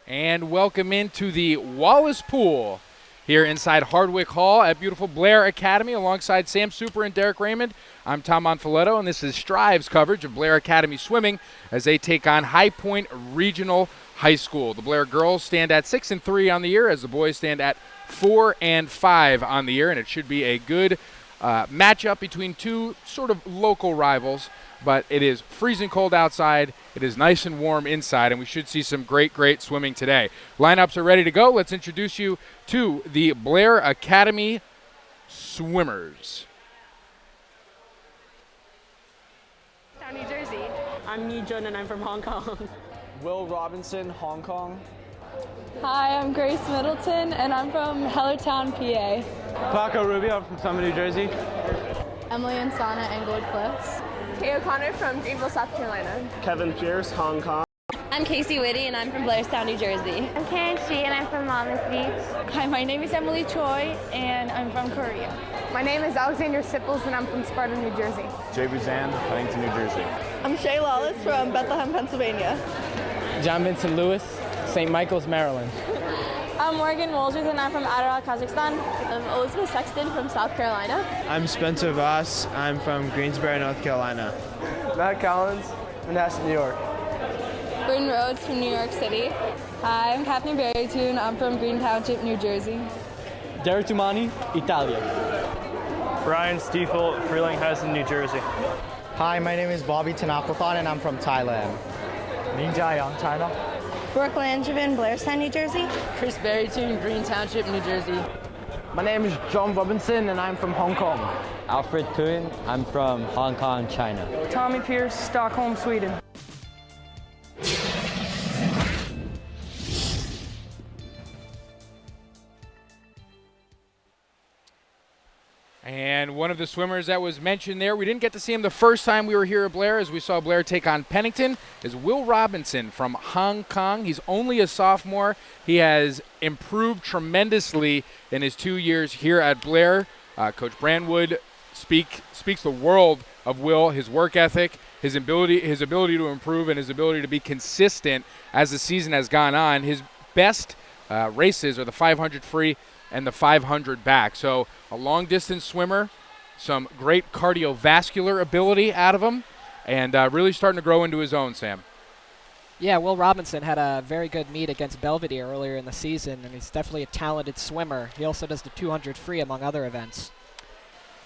And welcome into the Wallace Pool here inside Hardwick Hall at beautiful Blair Academy alongside Sam Super and Derek Raymond. I'm Tom Monfiletto, and this is Strive's coverage of Blair Academy swimming as they take on High Point Regional High School. The Blair girls stand at 6-3 on the year as the boys stand at 4-5 on the year, and it should be a good matchup between two sort of local rivals. But it is freezing cold outside. It is nice and warm inside, and we should see some great swimming today. Lineups are ready to go. Let's introduce you to the Blair Academy swimmers. New Jersey. I'm Mi Jun and I'm from Hong Kong. Will Robinson, Hong Kong. Hi, I'm Grace Middleton and I'm from Hellertown, PA. Paco Rubio, I'm from Summit, New Jersey. Emily Insana, Englewood Cliffs. Kay O'Connor from Greenville, South Carolina. Kevin Pierce, Hong Kong. I'm Casey Whitty and I'm from Blairstown, New Jersey. I'm Karen Street and I'm from Monmouth Beach. Hi, my name is Emily Choi and I'm from Korea. My name is Alexandra Sipples and I'm from Sparta, New Jersey. Jay Buzan, Huntington, New Jersey. I'm Shay Lawless from Bethlehem, Pennsylvania. John Vincent Lewis, St. Michael's, Maryland. I'm Morgan Wolgers and I'm from Adderall, Kazakhstan. I'm Elizabeth Sexton from South Carolina. I'm Spencer Voss. I'm from Greensboro, North Carolina. Matt Collins, Manhasset, New York. Bryn Rhodes from New York City. Hi, I'm Kathleen Berrytoon. I'm from Green Township, New Jersey. Derek Tumani, Italia. Brian Stiefel, Frelinghuysen, New Jersey. Hi, my name is Bobby Tanapathon and I'm from Thailand. Ninja Yang, China. Brooke Langevin, Blairstown, New Jersey. Chris Berrytoon, Green Township, New Jersey. My name is John Robinson and I'm from Hong Kong. Alfred Kuhn, I'm from Hong Kong, China. Tommy Pierce, Stockholm, Sweden. And one of the swimmers that was mentioned there, we didn't get to see him the first time we were here at Blair as we saw Blair take on Pennington, is Will Robinson from Hong Kong. He's only a sophomore. He has improved tremendously in his 2 years here at Blair. Coach Brandwood speaks the world of Will, his work ethic, his ability to improve, and his ability to be consistent as the season has gone on. His best races are the 500 free and the 500 back. So a long-distance swimmer, some great cardiovascular ability out of him, and really starting to grow into his own, Sam. Yeah, Will Robinson had a very good meet against Belvedere earlier in the season, and he's definitely a talented swimmer. He also does the 200 free among other events.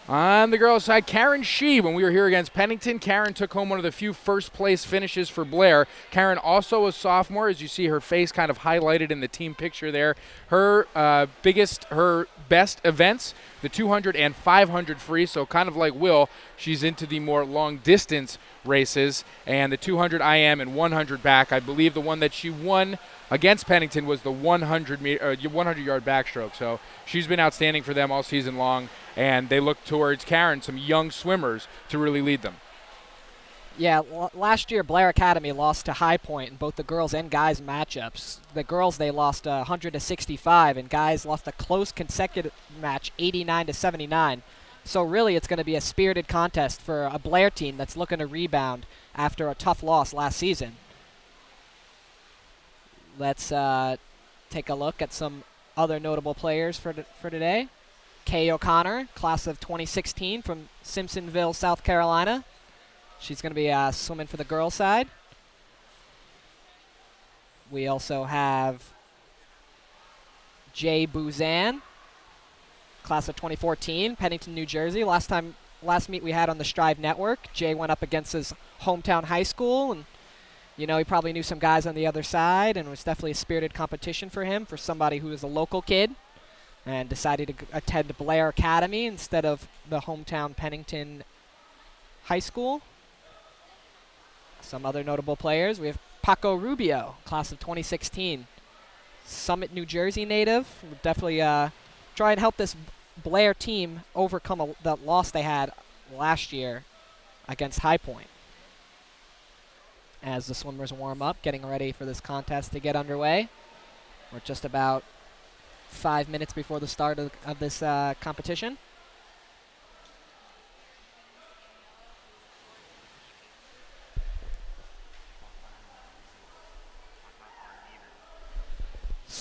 On the girls' side, Karen Shee, when we were here against Pennington, Karen took home one of the few first-place finishes for Blair. Karen, also a sophomore, as you see her face kind of highlighted in the team picture there. Her best events, the 200 and 500 free, so kind of like Will, she's into the more long-distance races, and the 200 IM and 100 back. I believe the one that she won against Pennington was the 100-yard backstroke. So she's been outstanding for them all season long, and they look towards Karen, some young swimmers, to really lead them. Yeah, last year Blair Academy lost to High Point in both the girls and guys matchups. The girls, they lost 100-65, and guys lost a close consecutive match, 89-79. So really it's going to be a spirited contest for a Blair team that's looking to rebound after a tough loss last season. Let's take a look at some other notable players for today. Kay O'Connor, class of 2016 from Simpsonville, South Carolina. She's going to be swimming for the girls' side. We also have Jay Buzan, class of 2014, Pennington, New Jersey. Last meet we had on the Strive Network, Jay went up against his hometown high school, and you know, he probably knew some guys on the other side, and it was definitely a spirited competition for him, for somebody who is a local kid, and decided to attend Blair Academy instead of the hometown Pennington High School. Some other notable players. We have Paco Rubio, class of 2016. Summit, New Jersey native. We'll definitely try and help this Blair team overcome the loss they had last year against High Point. As the swimmers warm up, getting ready for this contest to get underway. We're just about 5 minutes before the start of this competition.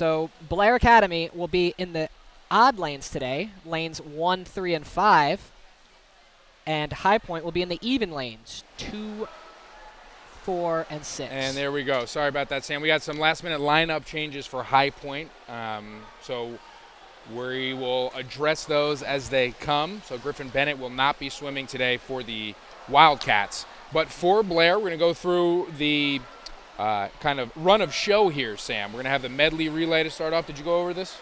So Blair Academy will be in the odd lanes today, lanes 1, 3, and 5. And High Point will be in the even lanes, 2, 4, and 6. And there we go. Sorry about that, Sam. We got some last-minute lineup changes for High Point. So we will address those as they come. So Griffin Bennett will not be swimming today for the Wildcats. But for Blair, we're going to go through the kind of run of show here, Sam. We're going to have the medley relay to start off. Did you go over this?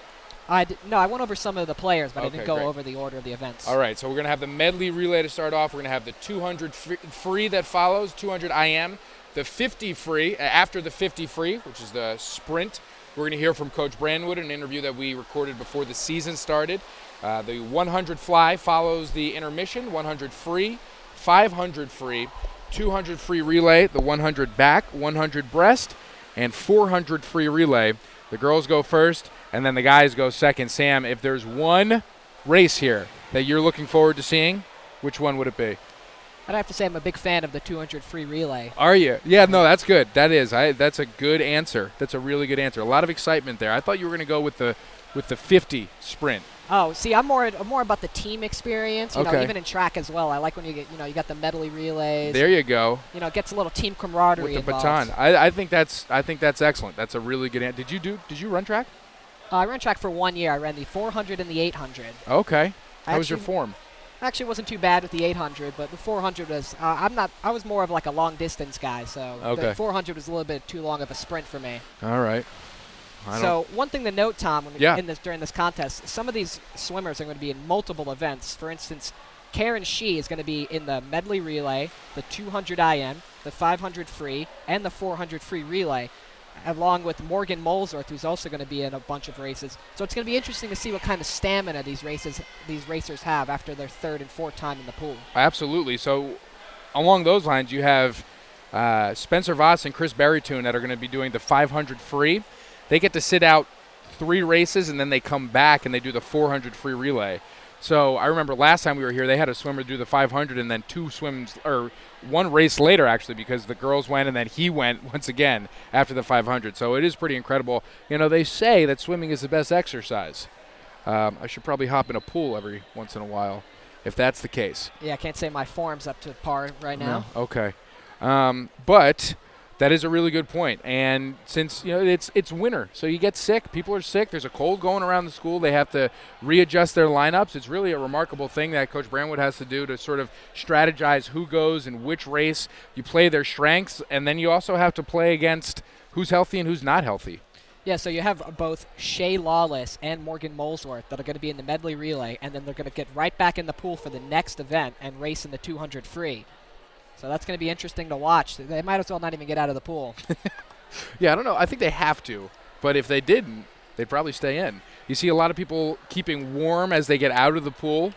No, I went over some of the players, but I didn't go great. over the order of the events. All right, so we're going to have the medley relay to start off. We're going to have the 200 free that follows, 200 IM, the 50 free, after the 50 free, which is the sprint. We're going to hear from Coach Brandwood in an interview that we recorded before the season started. The 100 fly follows the intermission, 100 free, 500 free, 200 free relay, the 100 back, 100 breast, and 400 free relay. The girls go first, and then the guys go second. Sam, if there's one race here that you're looking forward to seeing, which one would it be? I'd have to say I'm a big fan of the 200 free relay. Are you? Yeah, no, that's good. That is. That's a good answer. That's a really good answer. A lot of excitement there. I thought you were going to go with the 50 sprint. Oh, see, I'm more about the team experience. You know, Okay. even in track as well. I like when you get, you got the medley relays. There you go. You know, it gets a little team camaraderie With the involved. baton. I think that's excellent. That's a really good answer. Did you run track? I ran track for 1 year. I ran the 400 and the 800. Okay. How was your form? Actually, it wasn't too bad with the 800, but the 400 was. I was more of like a long distance guy, so the 400 was a little bit too long of a sprint for me. All right. So one thing to note, Tom, during this contest, some of these swimmers are going to be in multiple events. For instance, Karen Shee is going to be in the medley relay, the 200 IM, the 500 free, and the 400 free relay, along with Morgan Molesworth, who's also going to be in a bunch of races. So it's going to be interesting to see what kind of stamina these racers have after their third and fourth time in the pool. Absolutely. So along those lines, you have Spencer Voss and Chris Berrytoon that are going to be doing the 500 free. They get to sit out 3 races, and then they come back and they do the 400 free relay. So I remember last time we were here, they had a swimmer do the 500 and then 2 swims, or 1 race later actually, because the girls went and then he went once again after the 500. So it is pretty incredible. You know, they say that swimming is the best exercise. I should probably hop in a pool every once in a while if that's the case. Yeah, I can't say my form's up to par right now. No? Okay. But that is a really good point. And since, it's winter, so you get sick. People are sick. There's a cold going around the school. They have to readjust their lineups. It's really a remarkable thing that Coach Brandwood has to do to sort of strategize who goes in which race. You play their strengths, and then you also have to play against who's healthy and who's not healthy. Yeah, so you have both Shay Lawless and Morgan Molesworth that are going to be in the medley relay, and then they're going to get right back in the pool for the next event and race in the 200 free. So that's going to be interesting to watch. They might as well not even get out of the pool. Yeah, I don't know. I think they have to. But if they didn't, they'd probably stay in. You see a lot of people keeping warm as they get out of the pool,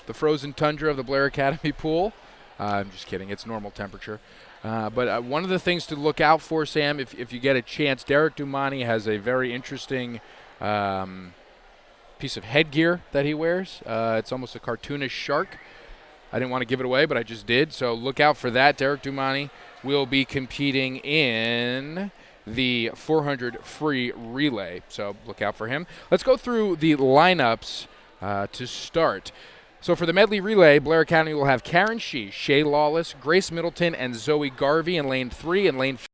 the frozen tundra of the Blair Academy pool. I'm just kidding. It's normal temperature. But one of the things to look out for, Sam, if you get a chance, Derek Dumani has a very interesting piece of headgear that he wears. It's almost a cartoonish shark. I didn't want to give it away, but I just did. So look out for that. Derek Dumani will be competing in the 400 free relay. So look out for him. Let's go through the lineups to start. So for the medley relay, Blair Academy will have Karen Shee, Shay Lawless, Grace Middleton, and Zoe Garvey in lane 3. And lane 4,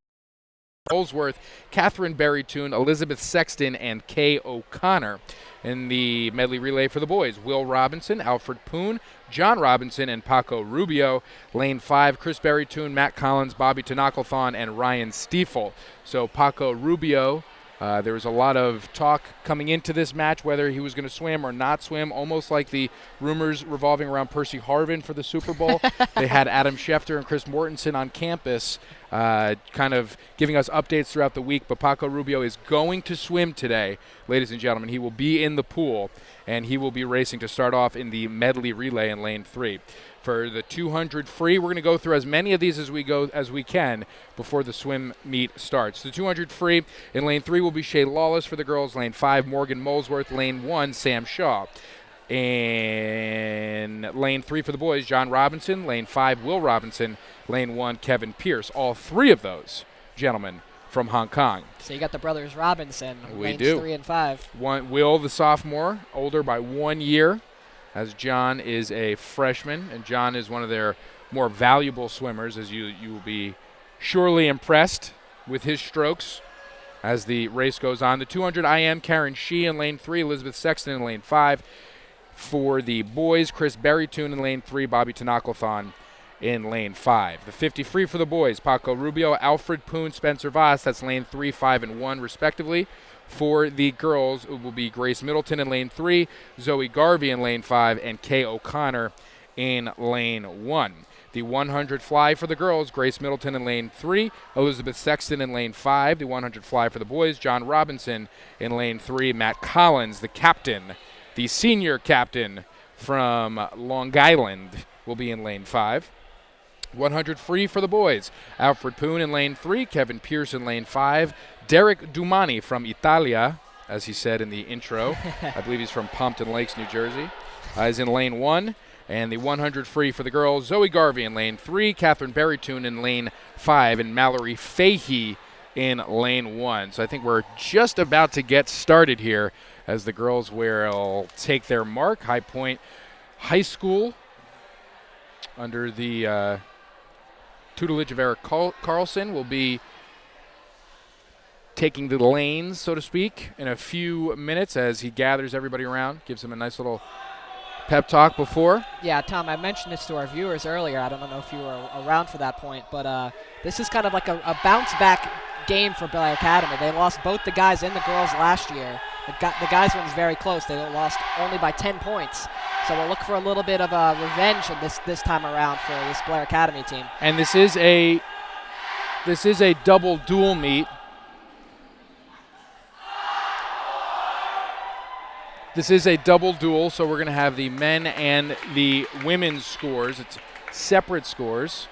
Molesworth, Catherine Berrytoon, Elizabeth Sexton, and Kay O'Connor. In the medley relay for the boys, Will Robinson, Alfred Poon, John Robinson, and Paco Rubio. Lane 5, Chris Berrytoon, Matt Collins, Bobby Tanacalthon, and Ryan Stiefel. So Paco Rubio, there was a lot of talk coming into this match whether he was going to swim or not swim, almost like the rumors revolving around Percy Harvin for the Super Bowl. They had Adam Schefter and Chris Mortensen on campus kind of giving us updates throughout the week, but Paco Rubio is going to swim today, ladies and gentlemen. He will be in the pool, and he will be racing to start off in the medley relay in lane 3. For the 200 free, we're going to go through as many of these as we can before the swim meet starts. The 200 free in lane 3 will be Shay Lawless for the girls, lane 5 Morgan Molesworth, lane 1 Sam Shaw. In lane 3 for the boys, John Robinson, lane 5 Will Robinson, lane 1 Kevin Pierce. All 3 of those gentlemen from Hong Kong. So you got the brothers Robinson, We lanes do. 3 and 5. Will, the sophomore, older by 1 year, as John is a freshman, and John is one of their more valuable swimmers, as you will be surely impressed with his strokes as the race goes on. The 200 IM, Karen Shee in lane 3, Elizabeth Sexton in lane 5. For the boys, Chris Berrytoon in lane 3, Bobby Tanaklathon in lane 5. The 50 free for the boys, Paco Rubio, Alfred Poon, Spencer Voss, that's lane 3, 5, and 1 respectively. For the girls, it will be Grace Middleton in lane 3, Zoe Garvey in lane 5, and Kay O'Connor in lane 1. The 100 fly for the girls, Grace Middleton in lane 3, Elizabeth Sexton in lane 5. The 100 fly for the boys, John Robinson in lane 3, Matt Collins, the captain, the senior captain from Long Island, will be in lane 5. 100 free for the boys, Alfred Poon in lane 3, Kevin Pierce in lane 5, Derek Dumani from Italia, as he said in the intro. I believe he's from Pompton Lakes, New Jersey, is in lane 1. And the 100 free for the girls, Zoe Garvey in lane 3, Catherine Berrytoon in lane 5, and Mallory Fahey in lane 1. So I think we're just about to get started here as the girls will take their mark. High Point High School, under the tutelage of Eric Carlson, will be taking the lanes, so to speak, in a few minutes as he gathers everybody around, gives them a nice little pep talk before. Yeah, Tom, I mentioned this to our viewers earlier. I don't know if you were around for that point, but this is kind of like a bounce-back game for Blair Academy. They lost both the guys and the girls last year. The guys one's very close. They lost only by 10 points. So we'll look for a little bit of revenge in this time around for this Blair Academy team. And this is a double dual meet. This is a double duel, so we're going to have the men and the women's scores. It's separate scores.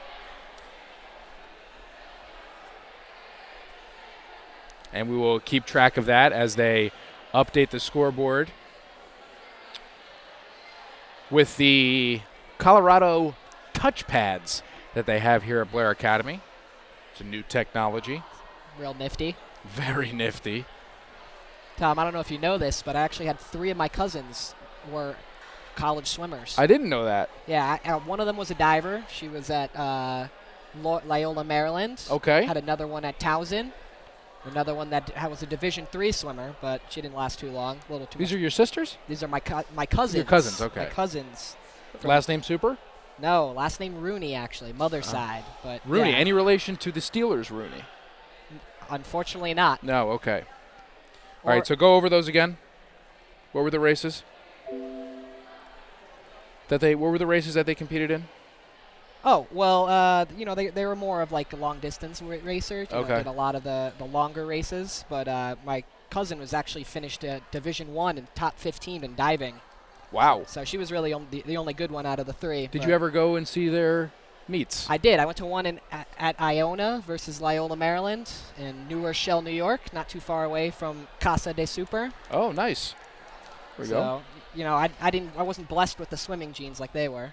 And we will keep track of that as they update the scoreboard. With the Colorado touchpads that they have here at Blair Academy. It's a new technology. Real nifty. Very nifty. Tom, I don't know if you know this, but I actually had 3 of my cousins were college swimmers. I didn't know that. Yeah, one of them was a diver. She was at Loyola, Maryland. Okay. Had another one at Towson. Another one that was a Division III swimmer, but she didn't last too long. A little too These much. are your sisters? These are my cousins. Your cousins, okay. My cousins. Last name Super? No, last name Rooney, actually, mother's side. But Rooney, yeah. any relation to the Steelers, Rooney? Unfortunately not. No, okay. All right, so go over those again. What were the races that they competed in? Oh, well, they were more of like a long distance racers. Okay. Did a lot of the longer races, but my cousin was actually finished at Division I in top 15 in diving. Wow. So she was really the only good one out of the 3. Did you ever go and see their meets? I did. I went to one at Iona versus Loyola, Maryland, in New Rochelle, New York, not too far away from Casa de Super. Oh, nice. There we go. I wasn't blessed with the swimming genes like they were.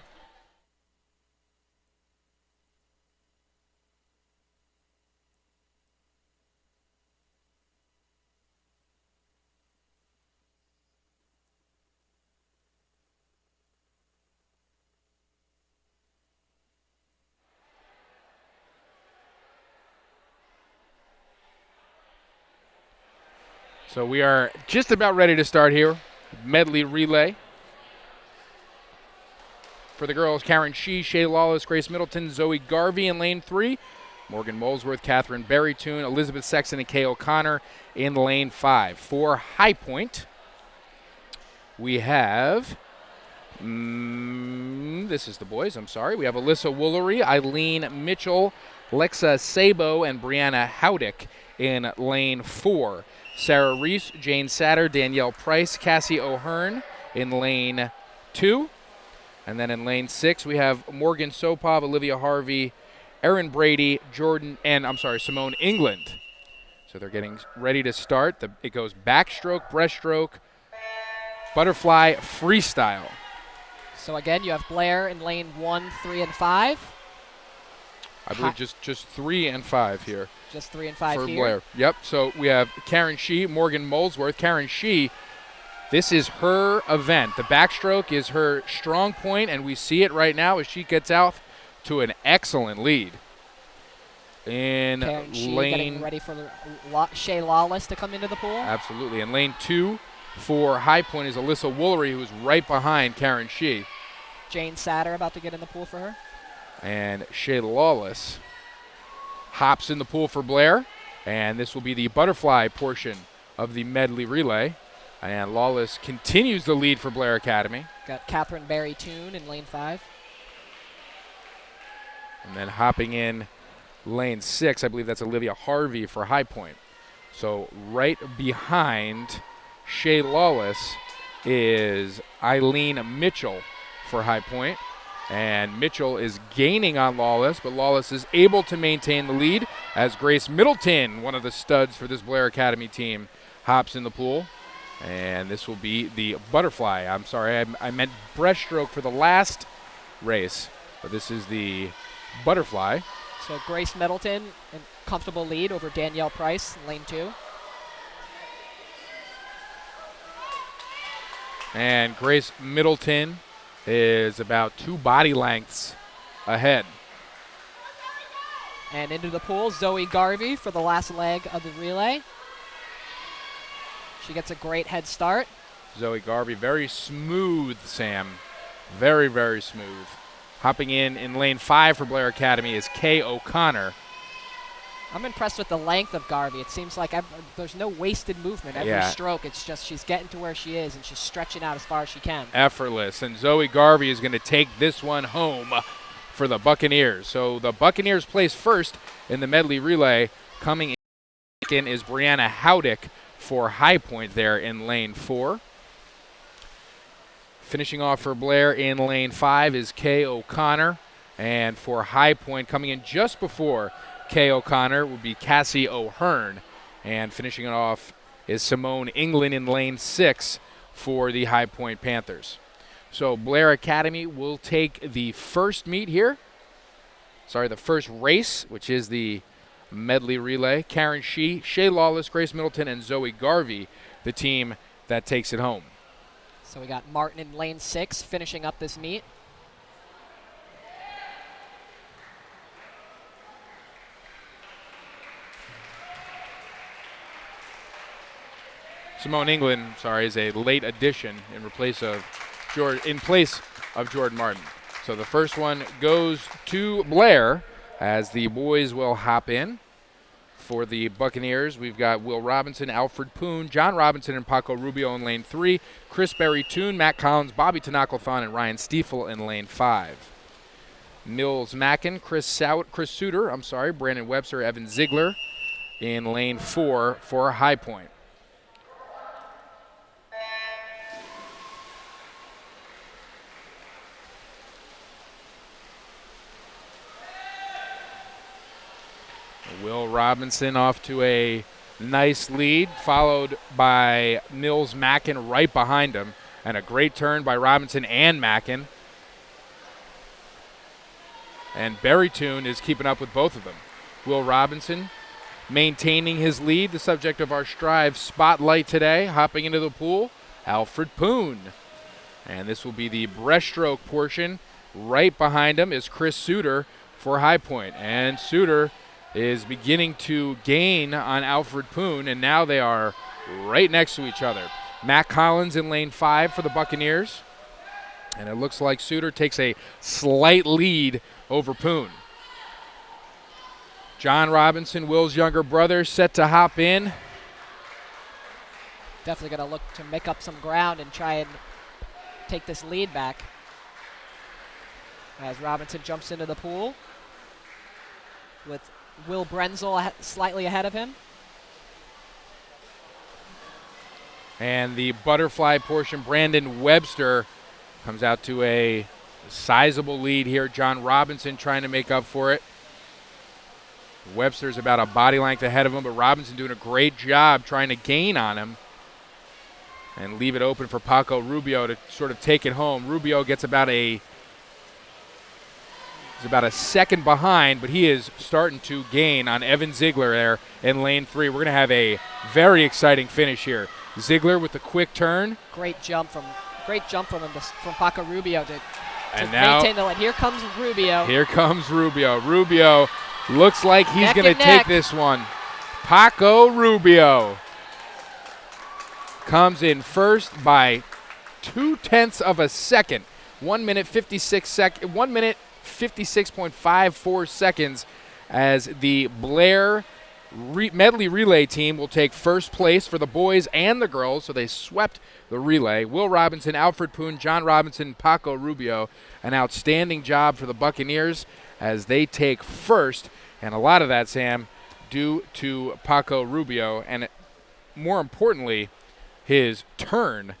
So we are just about ready to start here. Medley relay. For the girls, Karen Shee, Shay Lawless, Grace Middleton, Zoe Garvey in lane 3. Morgan Molesworth, Catherine Berrytoon, Elizabeth Sexton, and Kay O'Connor in lane 5. For High Point, we have, this is the boys, I'm sorry. We have Alyssa Woolery, Eileen Mitchell, Lexa Sabo, and Brianna Howdick in lane 4. Sarah Reese, Jane Satter, Danielle Price, Cassie O'Hearn in lane 2. And then in lane 6, we have Morgan Sopov, Olivia Harvey, Erin Brady, Simone England. So they're getting ready to start. It goes backstroke, breaststroke, butterfly, freestyle. So again, you have Blair in lane 1, 3, and 5. I believe just 3 and 5 here. Just 3 and 5 for here. Blair. Yep. So we have Karen Shee, Morgan Molesworth. Karen Shee, this is her event. The backstroke is her strong point, and we see it right now as she gets out to an excellent lead. In Karen Shee lane, getting ready for Shea Lawless to come into the pool. Absolutely. In lane 2 for High Point is Alyssa Woolery, who's right behind Karen Shee. Jane Satter about to get in the pool for her. And Shea Lawless hops in the pool for Blair. And this will be the butterfly portion of the medley relay. And Lawless continues the lead for Blair Academy. Got Catherine Berry-Toon in lane 5. And then hopping in lane 6, I believe that's Olivia Harvey for High Point. So right behind Shea Lawless is Eileen Mitchell for High Point. And Mitchell is gaining on Lawless, but Lawless is able to maintain the lead as Grace Middleton, one of the studs for this Blair Academy team, hops in the pool. And this will be the butterfly. I'm sorry, I meant breaststroke for the last race, but this is the butterfly. So Grace Middleton in comfortable lead over Danielle Price in lane 2. And Grace Middleton is about 2 body lengths ahead. And into the pool, Zoe Garvey for the last leg of the relay. She gets a great head start. Zoe Garvey, very smooth, Sam. Very, very smooth. Hopping in lane 5 for Blair Academy is Kay O'Connor. I'm impressed with the length of Garvey. It seems like there's no wasted movement. Every stroke, it's just she's getting to where she is and she's stretching out as far as she can. Effortless. And Zoe Garvey is going to take this one home for the Buccaneers. So the Buccaneers place first in the medley relay. Coming in is Brianna Howdick for High Point there in lane 4. Finishing off for Blair in lane 5 is Kay O'Connor. And for High Point, coming in just before Kay O'Connor would be Cassie O'Hearn. And finishing it off is Simone England in lane 6 for the High Point Panthers. So Blair Academy will take the first meet here. The first race, which is the medley relay. Karen Shee, Shea Lawless, Grace Middleton, and Zoe Garvey, the team that takes it home. So we got Martin in lane 6 finishing up this meet. Simone England, is a late addition in place of Jordan Martin. So the first one goes to Blair as the boys will hop in. For the Buccaneers, we've got Will Robinson, Alfred Poon, John Robinson, and Paco Rubio in lane 3. Chris Berry-Toon, Matt Collins, Bobby Tanaklothon, and Ryan Stiefel in lane 5. Mills Mackin, Chris Suter, Brandon Webster, Evan Ziegler in lane 4 for High Point. Will Robinson off to a nice lead, followed by Mills Mackin right behind him. And a great turn by Robinson and Mackin. And Berry-Toon is keeping up with both of them. Will Robinson maintaining his lead, the subject of our Strive spotlight today. Hopping into the pool, Alfred Poon. And this will be the breaststroke portion. Right behind him is Chris Suter for High Point. And Suter is beginning to gain on Alfred Poon, and now they are right next to each other. Matt Collins in lane 5 for the Buccaneers, and it looks like Suter takes a slight lead over Poon. John Robinson, Will's younger brother, set to hop in. Definitely going to look to make up some ground and try and take this lead back. As Robinson jumps into the pool with Will Brenzel slightly ahead of him. And the butterfly portion, Brandon Webster comes out to a sizable lead here. John Robinson trying to make up for it. Webster's about a body length ahead of him, but Robinson doing a great job trying to gain on him and leave it open for Paco Rubio to sort of take it home. Rubio gets about a He's about a second behind, but he is starting to gain on Evan Ziegler there in lane 3. We're going to have a very exciting finish here. Ziegler with the quick turn. Great jump from him from Paco Rubio to now maintain the lead. Here comes Rubio. Here comes Rubio. Rubio looks like he's going to take this one. Paco Rubio comes in first by 0.2 of a second. 1 minute 56.54 seconds as the Blair medley relay team will take first place for the boys and the girls, so they swept the relay. Will Robinson, Alfred Poon, John Robinson, Paco Rubio. An outstanding job for the Buccaneers as they take first, and a lot of that, Sam, due to Paco Rubio, and more importantly, his turn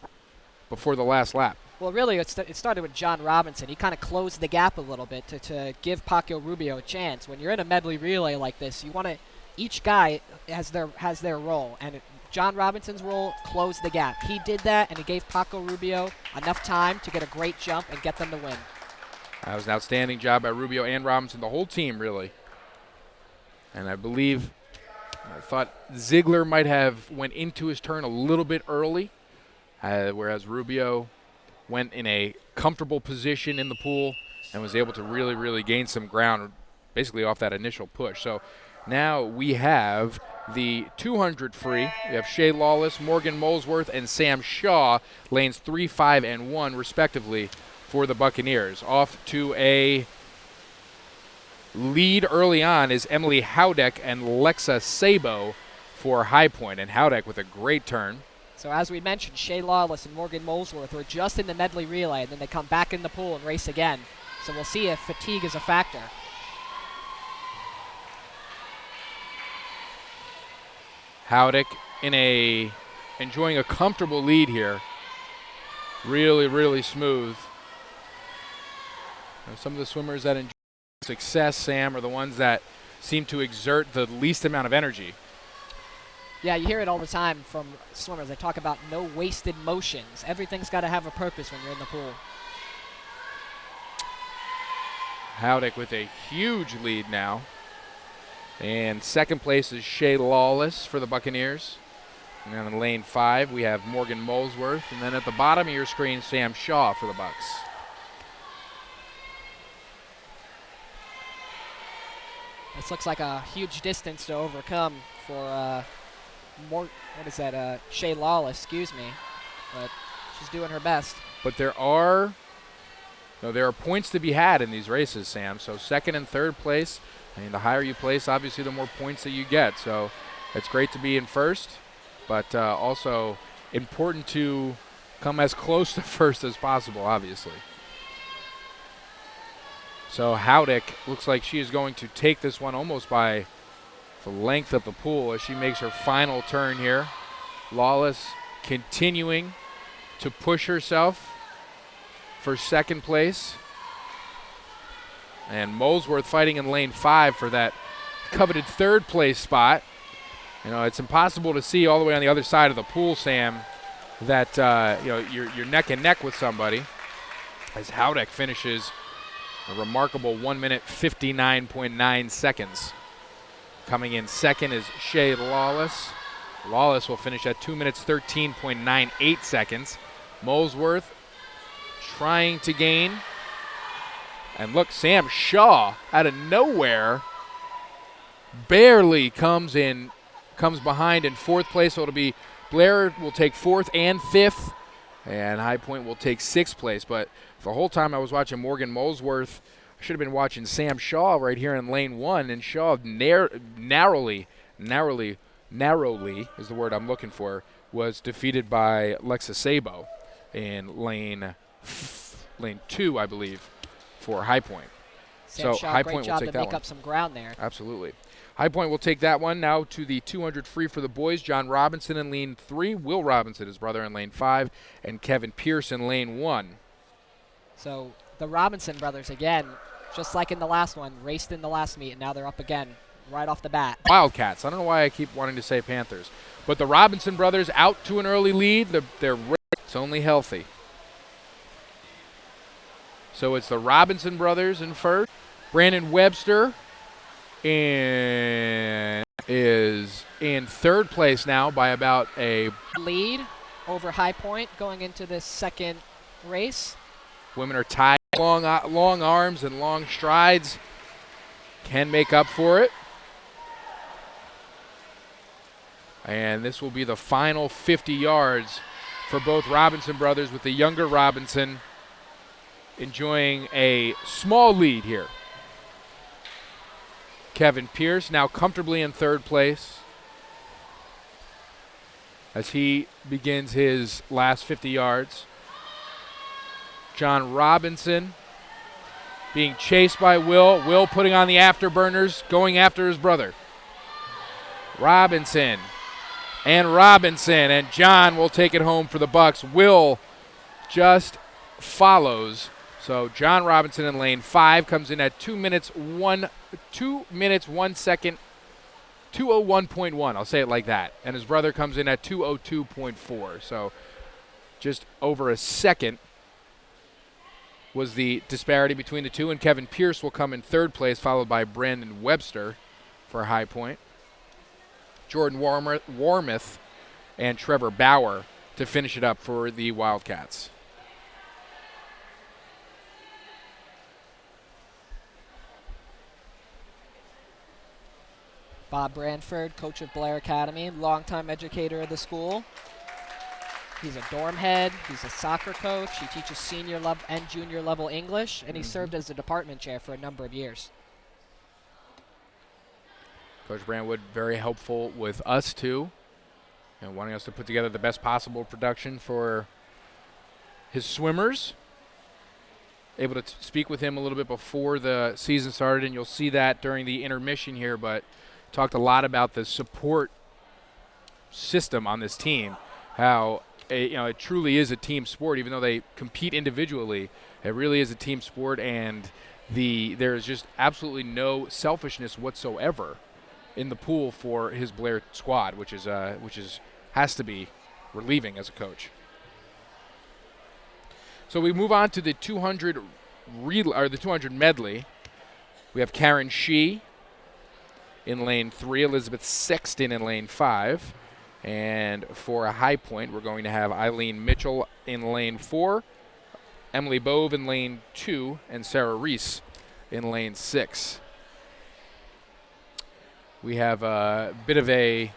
before the last lap. Well, really, it started with John Robinson. He kind of closed the gap a little bit to give Paco Rubio a chance. When you're in a medley relay like this, you want to. Each guy has their role, and John Robinson's role closed the gap. He did that, and he gave Paco Rubio enough time to get a great jump and get them to win. That was an outstanding job by Rubio and Robinson, the whole team, really. And I thought Ziegler might have went into his turn a little bit early, whereas Rubio went in a comfortable position in the pool and was able to really, really gain some ground basically off that initial push. So now we have the 200 free. We have Shea Lawless, Morgan Molesworth, and Sam Shaw, lanes 3, 5, and 1, respectively, for the Buccaneers. Off to a lead early on is Emily Howdeck and Lexa Sabo for High Point, and Howdeck with a great turn. So as we mentioned, Shea Lawless and Morgan Molesworth were just in the medley relay, and then they come back in the pool and race again. So we'll see if fatigue is a factor. Howdeck enjoying a comfortable lead here. Really, really smooth. Some of the swimmers that enjoy success, Sam, are the ones that seem to exert the least amount of energy. Yeah, you hear it all the time from swimmers. They talk about no wasted motions. Everything's got to have a purpose when you're in the pool. Howdeck with a huge lead now. And second place is Shea Lawless for the Buccaneers. And then in lane 5, we have Morgan Molesworth. And then at the bottom of your screen, Sam Shaw for the Bucks. This looks like a huge distance to overcome for Shea Lawless, excuse me. But she's doing her best. But there are points to be had in these races, Sam. So second and third place, I mean, the higher you place, obviously, the more points that you get. So it's great to be in first, but also important to come as close to first as possible, obviously. So Howdeck looks like she is going to take this one almost by the length of the pool as she makes her final turn here. Lawless continuing to push herself for second place. And Molesworth fighting in lane 5 for that coveted third place spot. You know, it's impossible to see all the way on the other side of the pool, Sam, that you're neck and neck with somebody. As Howdeck finishes a remarkable 1 minute 59.9 seconds. Coming in second is Shea Lawless. Lawless will finish at 2 minutes 13.98 seconds. Molesworth trying to gain. And look, Sam Shaw out of nowhere barely comes behind in fourth place. So it'll be Blair will take fourth and fifth, and High Point will take sixth place. But the whole time I was watching Morgan Molesworth, I should have been watching Sam Shaw right here in lane 1, and Shaw narrowly is the word I'm looking for, was defeated by Lexa Sabo in lane 2, I believe, for High Point. Sam so Shaw, High great Point job will take to that make one. up some ground there. Absolutely. High Point will take that one. Now to the 200 free for the boys. John Robinson in lane 3, Will Robinson, his brother, in lane 5, and Kevin Pierce in lane 1. So the Robinson brothers, again, just like in the last one, raced in the last meet, and now they're up again right off the bat. Wildcats. I don't know why I keep wanting to say Panthers. But the Robinson brothers out to an early lead. It's only healthy. So it's the Robinson brothers in first. Brandon Webster is in third place now by about a lead over High Point going into this second race. Women are tied. Long arms and long strides can make up for it. And this will be the final 50 yards for both Robinson brothers, with the younger Robinson enjoying a small lead here. Kevin Pierce now comfortably in third place as he begins his last 50 yards. John Robinson being chased by Will. Will putting on the afterburners, going after his brother. Robinson, and John will take it home for the Bucks. Will just follows. So John Robinson in lane 5 comes in at 2 minutes 1 second, 2:01.1. I'll say it like that. And his brother comes in at 2:02.4. So just over a second was the disparity between the two. And Kevin Pierce will come in third place, followed by Brandon Webster for High Point. Jordan Warmouth and Trevor Bauer to finish it up for the Wildcats. Bob Branford, coach of Blair Academy, longtime educator of the school. He's a dorm head. He's a soccer coach. He teaches senior level and junior level English, and he served as the department chair for a number of years. Coach Brandwood, very helpful with us too, and wanting us to put together the best possible production for his swimmers. Able to speak with him a little bit before the season started, and you'll see that during the intermission here, but talked a lot about the support system on this team, how it truly is a team sport. Even though they compete individually, it really is a team sport, and there is just absolutely no selfishness whatsoever in the pool for his Blair squad, which has to be relieving as a coach. So we move on to the 200 medley. We have Karen Shee in lane 3, Elizabeth Sexton in lane 5, and for a High Point, we're going to have Eileen Mitchell in lane 4, Emily Bove in lane 2, and Sarah Reese in lane 6. We have a bit of a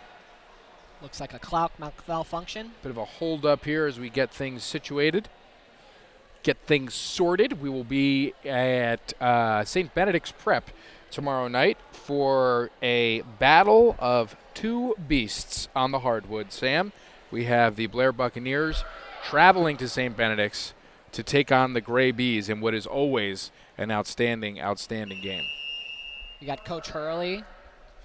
looks like a clock malfunction. Bit of a hold up here as we get things situated, get things sorted. We will be at St. Benedict's Prep tomorrow night for a battle of two beasts on the hardwood. Sam, we have the Blair Buccaneers traveling to St. Benedict's to take on the Gray Bees in what is always an outstanding game. You got Coach Hurley,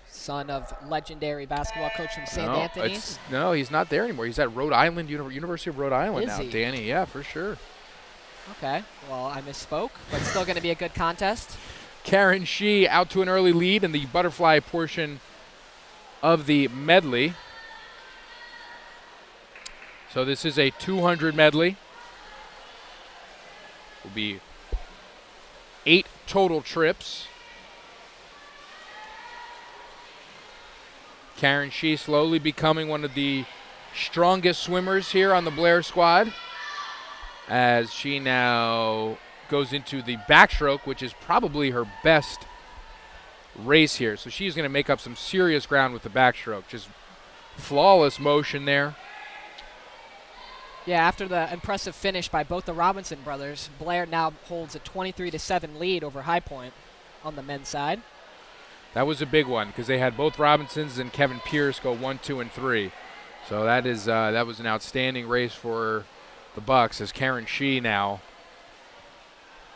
son of legendary basketball coach from St. Anthony's. No, he's not there anymore. He's at Rhode Island, University of Rhode Island now, he? Danny. Yeah, for sure. Okay, well, I misspoke, but still going to be a good contest. Karen Shee out to an early lead in the butterfly portion of the medley. So this is a 200 medley. Will be 8 total trips. Karen Shee slowly becoming one of the strongest swimmers here on the Blair squad, as she now goes into the backstroke, which is probably her best race here. So she's going to make up some serious ground with the backstroke. Just flawless motion there. Yeah, after the impressive finish by both the Robinson brothers, Blair now holds a 23-7 lead over High Point on the men's side. That was a big one because they had both Robinsons and Kevin Pierce go 1, 2, and 3. So that was an outstanding race for the Bucks, as Karen Shee now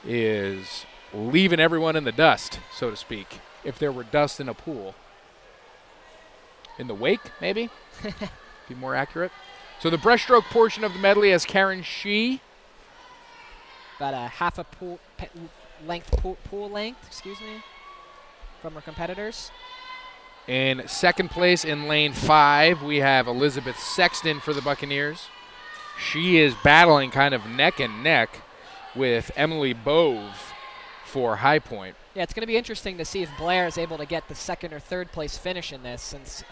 is leaving everyone in the dust, so to speak, if there were dust in a pool. In the wake, maybe? Be more accurate. So the breaststroke portion of the medley has Karen Shee. About a half a pool length, from her competitors. In second place in lane 5, we have Elizabeth Sexton for the Buccaneers. She is battling kind of neck and neck with Emily Bove for High Point. Yeah, it's going to be interesting to see if Blair is able to get the second or third place finish in this, since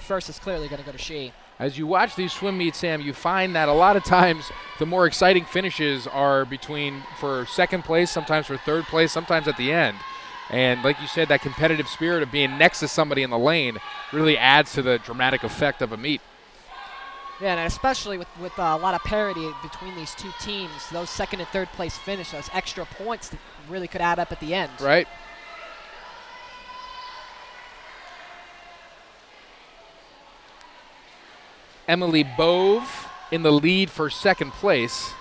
first is clearly going to go to she. As you watch these swim meets, Sam, you find that a lot of times the more exciting finishes are between for second place, sometimes for third place, sometimes at the end. And like you said, that competitive spirit of being next to somebody in the lane really adds to the dramatic effect of a meet. Yeah, and especially with a lot of parity between these two teams, those second and third place finish, those extra points that really could add up at the end. Right. Emily Bove in the lead for second place.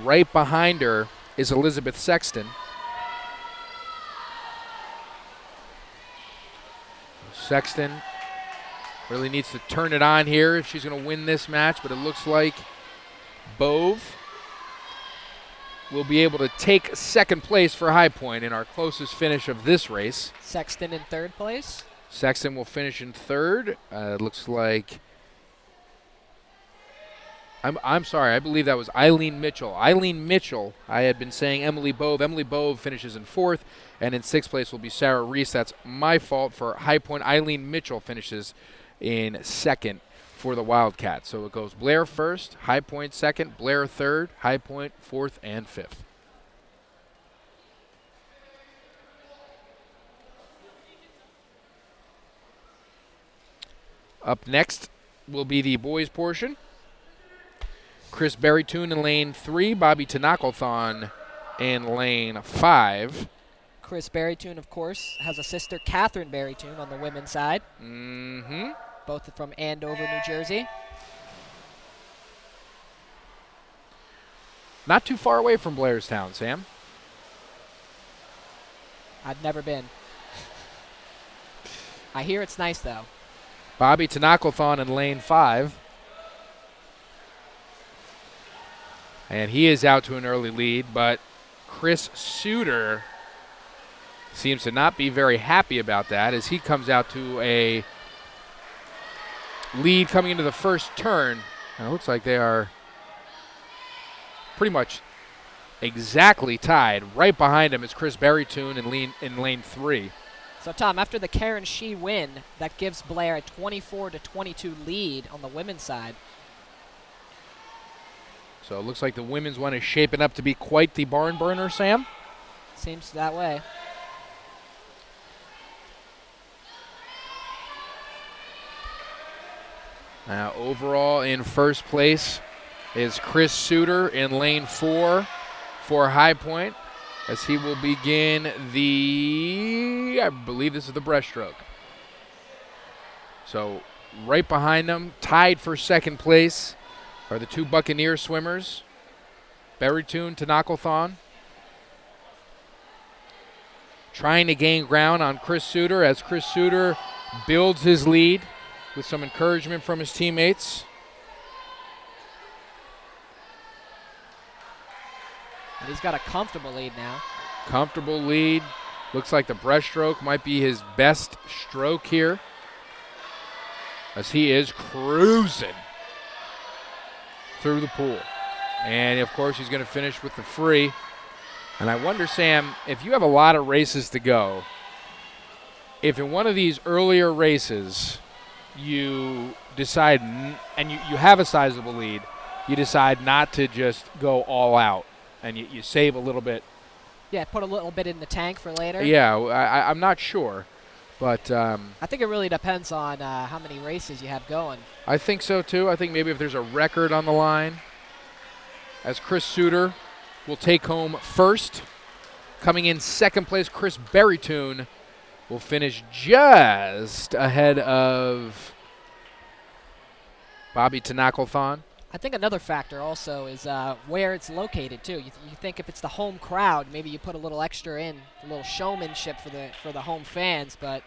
Right behind her is Elizabeth Sexton. Sexton really needs to turn it on here if she's going to win this match, but it looks like Bove will be able to take second place for High Point in our closest finish of this race. Sexton in third place. Sexton will finish in third. It looks like I'm sorry, I believe that was Eileen Mitchell. Eileen Mitchell, I had been saying Emily Bove. Emily Bove finishes in fourth, and in sixth place will be Sarah Reese. That's my fault for High Point. Eileen Mitchell finishes in second for the Wildcats. So it goes Blair first, High Point second, Blair third, High Point fourth and fifth. Up next will be the boys portion. Chris Berrytoon in lane 3, Bobby Tanakothon in lane 5. Chris Berrytoon, of course, has a sister, Catherine Berrytoon, on the women's side. Mm-hmm. Both from Andover, New Jersey. Not too far away from Blairstown, Sam. I've never been. I hear it's nice, though. Bobby Tanakothon in lane 5. And he is out to an early lead, but Chris Suter seems to not be very happy about that as he comes out to a lead coming into the first turn. And it looks like they are pretty much exactly tied. Right behind him is Chris Berrytoon in lane 3. So, Tom, after the Karen Shee win, that gives Blair a 24-22 lead on the women's side. So it looks like the women's one is shaping up to be quite the barn burner, Sam. Seems that way. Now overall in first place is Chris Suter in lane 4 for High Point as he will begin I believe this is the breaststroke. So right behind them, tied for second place, are the two Buccaneers swimmers, Berrytoon, Tanakothon. Trying to gain ground on Chris Suter as Chris Suter builds his lead with some encouragement from his teammates. And he's got a comfortable lead now. Comfortable lead. Looks like the breaststroke might be his best stroke here as he is cruising through the pool. And, of course, he's going to finish with the free. And I wonder, Sam, if you have a lot of races to go, if in one of these earlier races you decide, and you have a sizable lead, you decide not to just go all out and you save a little bit. Yeah, put a little bit in the tank for later. Yeah, I'm not sure. But I think it really depends on how many races you have going. I think so, too. I think maybe if there's a record on the line, as Chris Suter will take home first. Coming in second place, Chris Berrytoon will finish just ahead of Bobby Tanakothon. I think another factor also is where it's located, too. You think if it's the home crowd, maybe you put a little extra in, a little showmanship for the home fans. But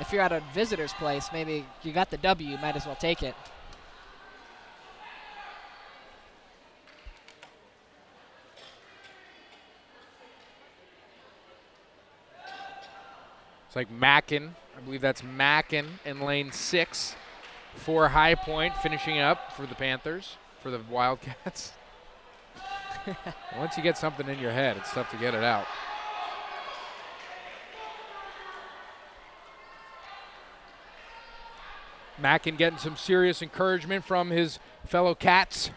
if you're at a visitor's place, maybe you got the W, you might as well take it. It's like Mackin. I believe that's Mackin in lane 6 for High Point, finishing up for the Panthers, for the Wildcats. Once you get something in your head, it's tough to get it out. Mackin getting some serious encouragement from his fellow Cats.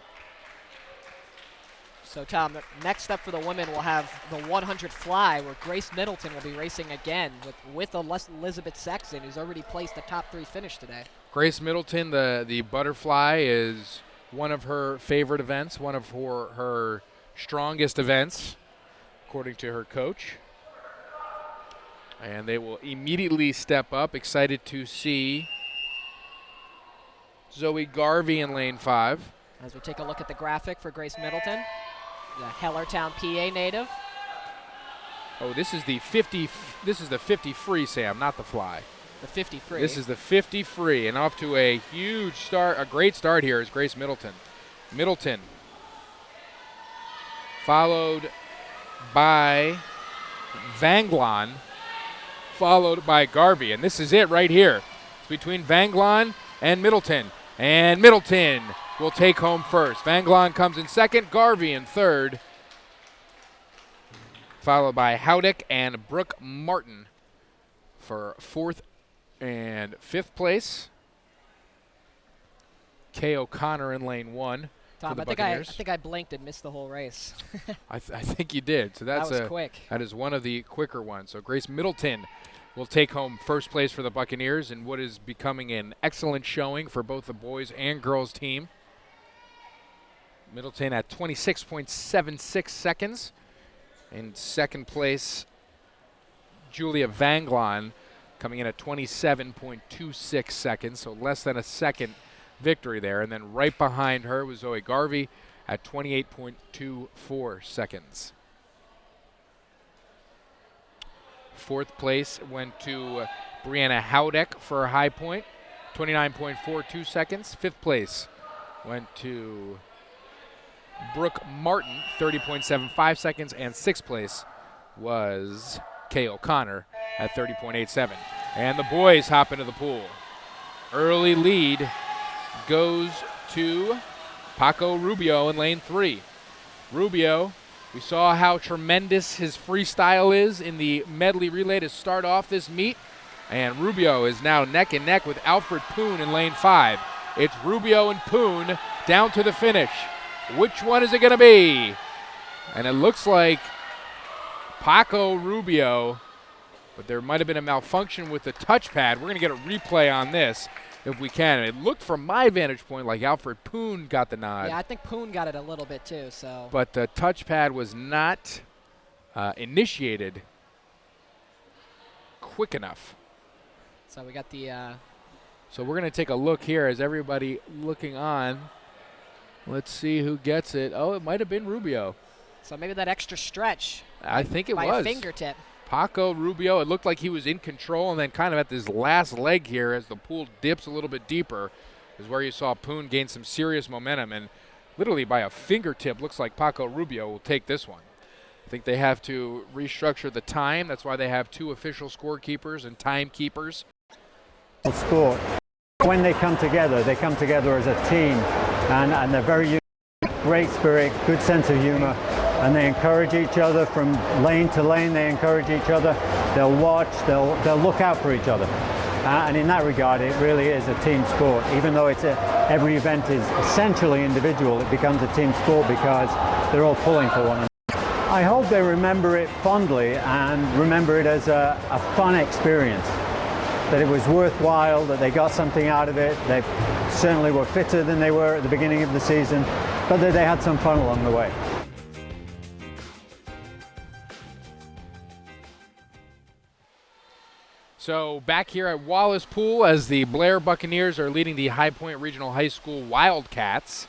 So, Tom, next up for the women, we'll have the 100 fly, where Grace Middleton will be racing again with Elizabeth Sexton, who's already placed a top 3 finish today. Grace Middleton, the butterfly, is one of her favorite events, one of her strongest events, according to her coach. And they will immediately step up. Excited to see Zoe Garvey in lane 5. As we take a look at the graphic for Grace Middleton, the Hellertown, PA native. Oh, this is the 50. This is the 50 free, Sam, not the fly. The 50 free. This is the 50 free, and off to a huge start, a great start here is Grace Middleton. Middleton, followed by Vanglon, followed by Garvey, and this is it right here. It's between Vanglon and Middleton will take home first. Vanglon comes in second, Garvey in third, followed by Howdick and Brooke Martin for fourth and fifth place. Kay O'Connor in lane 1. Tom, I think I blinked and missed the whole race. I think you did. So that was quick. That is one of the quicker ones. So Grace Middleton will take home first place for the Buccaneers in what is becoming an excellent showing for both the boys and girls team. Middleton at 26.76 seconds. In second place, Julia Vanglon coming in at 27.26 seconds, so less than a second victory there. And then right behind her was Zoe Garvey at 28.24 seconds. Fourth place went to Brianna Howdick for a high point, 29.42 seconds. Fifth place went to Brooke Martin, 30.75 seconds. And sixth place was Kay O'Connor at 30.87. And the boys hop into the pool. Early lead goes to Paco Rubio in lane 3. Rubio, we saw how tremendous his freestyle is in the medley relay to start off this meet. And Rubio is now neck and neck with Alfred Poon in lane 5. It's Rubio and Poon down to the finish. Which one is it going to be? And it looks like Paco Rubio, but there might have been a malfunction with the touchpad. We're going to get a replay on this if we can. It looked from my vantage point like Alfred Poon got the nod. Yeah, I think Poon got it a little bit too. So. But the touchpad was not initiated quick enough. So we got the. So we're going to take a look here as everybody looking on. Let's see who gets it. Oh, it might have been Rubio. So maybe that extra stretch. I think it by was. A fingertip. Paco Rubio, it looked like he was in control, and then kind of at this last leg here as the pool dips a little bit deeper is where you saw Poon gain some serious momentum, and literally by a fingertip looks like Paco Rubio will take this one. I think they have to restructure the time. That's why they have 2 official scorekeepers and timekeepers. Sport. When they come together as a team, and they're very unique, great spirit, good sense of humor, and they encourage each other from lane to lane. They encourage each other. They'll watch. They'll look out for each other. And in that regard, it really is a team sport. Even though every event is essentially individual, it becomes a team sport because they're all pulling for one another. I hope they remember it fondly and remember it as a fun experience. That it was worthwhile, that they got something out of it. They certainly were fitter than they were at the beginning of the season, but that they had some fun along the way. So back here at Wallace Pool as the Blair Buccaneers are leading the High Point Regional High School Wildcats.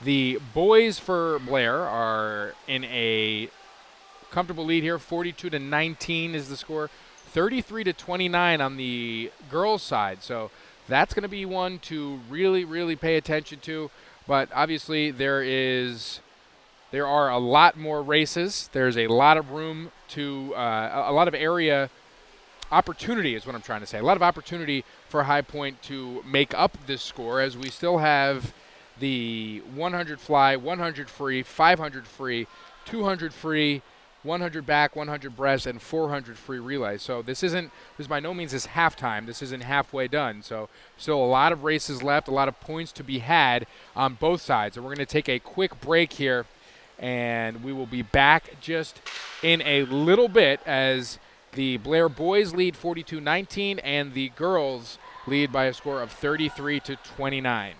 The boys for Blair are in a comfortable lead here. 42-19 is the score. 33-29 on the girls' side. So that's going to be one to really, really pay attention to. But obviously there are a lot more races. There's a lot of room to a lot of area opportunity is what I'm trying to say. A lot of opportunity for High Point to make up this score, as we still have the 100 fly, 100 free, 500 free, 200 free, 100 back, 100 breast, and 400 free relay. So this by no means is halftime. This isn't halfway done. So still a lot of races left, a lot of points to be had on both sides. And we're going to take a quick break here, and we will be back just in a little bit as the Blair boys lead 42-19 and the girls lead by a score of 33-29.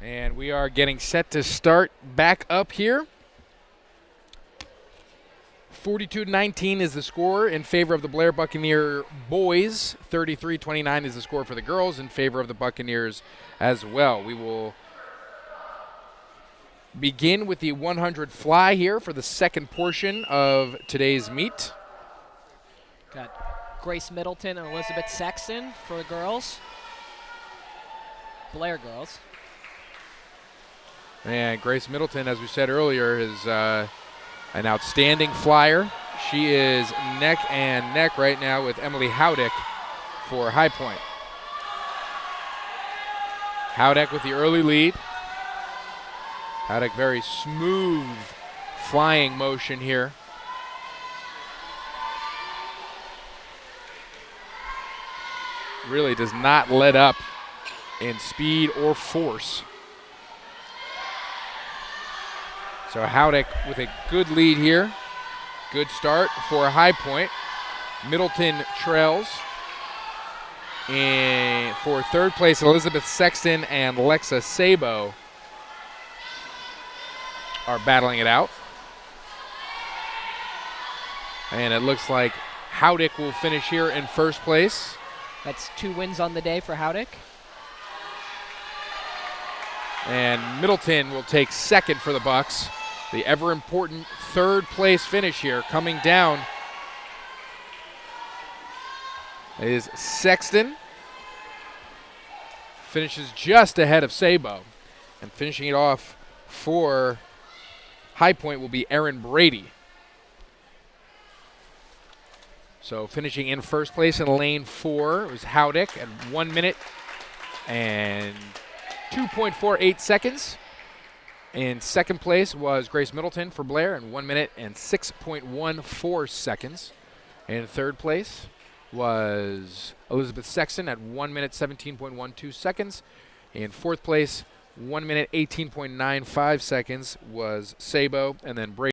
And we are getting set to start back up here. 42-19 is the score in favor of the Blair Buccaneer boys. 33-29 is the score for the girls in favor of the Buccaneers as well. We will begin with the 100 fly here for the second portion of today's meet. Got Grace Middleton and Elizabeth Sexton for the girls. Blair girls. And Grace Middleton, as we said earlier, is an outstanding flyer. She is neck and neck right now with Emily Howdick for High Point. Howdick with the early lead. Howdick very smooth flying motion here. Really does not let up in speed or force. So Howdick with a good lead here. Good start for a High Point. Middleton trails. And for third place, Elizabeth Sexton and Lexa Sabo are battling it out. And it looks like Howdick will finish here in first place. That's 2 wins on the day for Howdick. And Middleton will take second for the Bucks. The ever-important third place finish here. Coming down is Sexton. Finishes just ahead of Sabo. And finishing it off for High Point will be Erin Brady. So finishing in first place in lane 4 was Howdick at 1 minute and 2.48 seconds. In second place was Grace Middleton for Blair in 1 minute and 6.14 seconds. In third place was Elizabeth Sexton at 1 minute 17.12 seconds. In fourth place, 1 minute 18.95 seconds was Sabo, and then Brady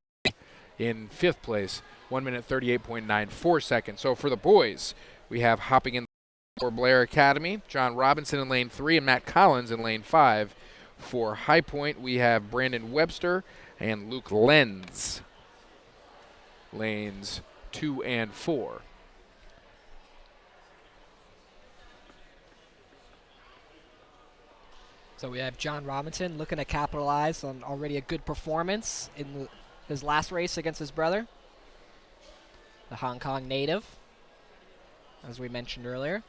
in fifth place, 1 minute 38.94 seconds. So for the boys, we have hopping in for Blair Academy, John Robinson in lane 3 and Matt Collins in lane 5. For High Point, we have Brandon Webster and Luke Lenz, lanes 2 and 4. So we have John Robinson looking to capitalize on already a good performance in his last race against his brother, the Hong Kong native, as we mentioned earlier.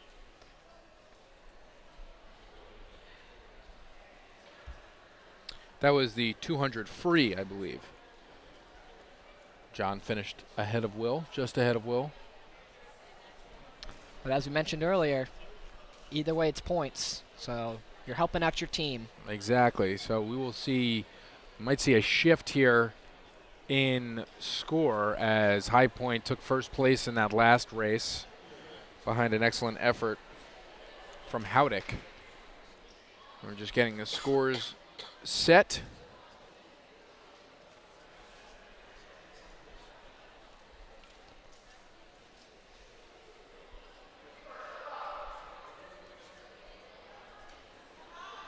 That was the 200 free, I believe. John finished ahead of Will, just ahead of Will. But as we mentioned earlier, either way it's points. So you're helping out your team. Exactly. So we will see, might see a shift here in score as High Point took first place in that last race behind an excellent effort from Howdick. We're just getting the scores set.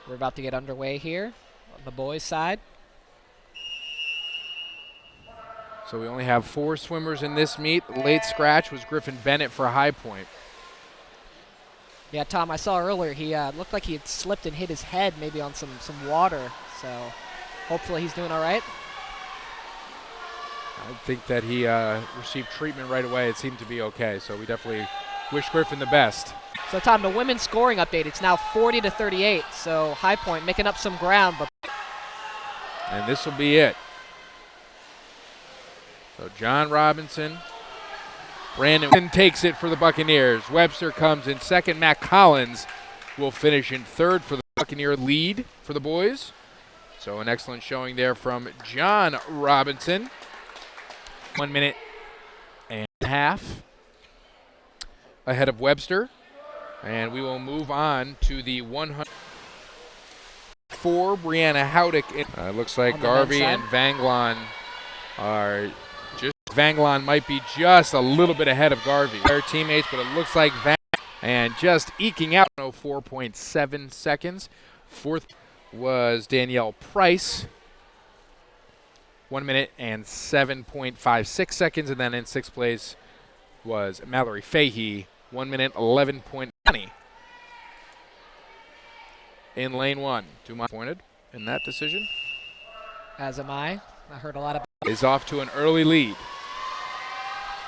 We're about to get underway here on the boys' side. So we only have 4 swimmers in this meet. Late scratch was Griffin Bennett for High Point. Yeah, Tom, I saw earlier he looked like he had slipped and hit his head maybe on some water. So hopefully he's doing all right. I think that he received treatment right away. It seemed to be okay. So we definitely wish Griffin the best. So, Tom, the women's scoring update, it's now 40-38. So High Point making up some ground. And this will be it. So John Robinson, Brandon takes it for the Buccaneers. Webster comes in second. Matt Collins will finish in third for the Buccaneer lead for the boys. So an excellent showing there from John Robinson. 1 minute and a half ahead of Webster. And we will move on to the 100 for Brianna Howdick. Looks like Garvey and Vanglon are just, Vanglon might be just a little bit ahead of Garvey. Their teammates, but it looks like Van and just eking out 4.7 seconds. Fourth was Danielle Price. 1 minute and 7.56 seconds. And then in sixth place was Mallory Fahey. 1 minute, 11.20 in lane 1. Too much pointed in that decision. As am I. I heard a lot of. Is off to an early lead.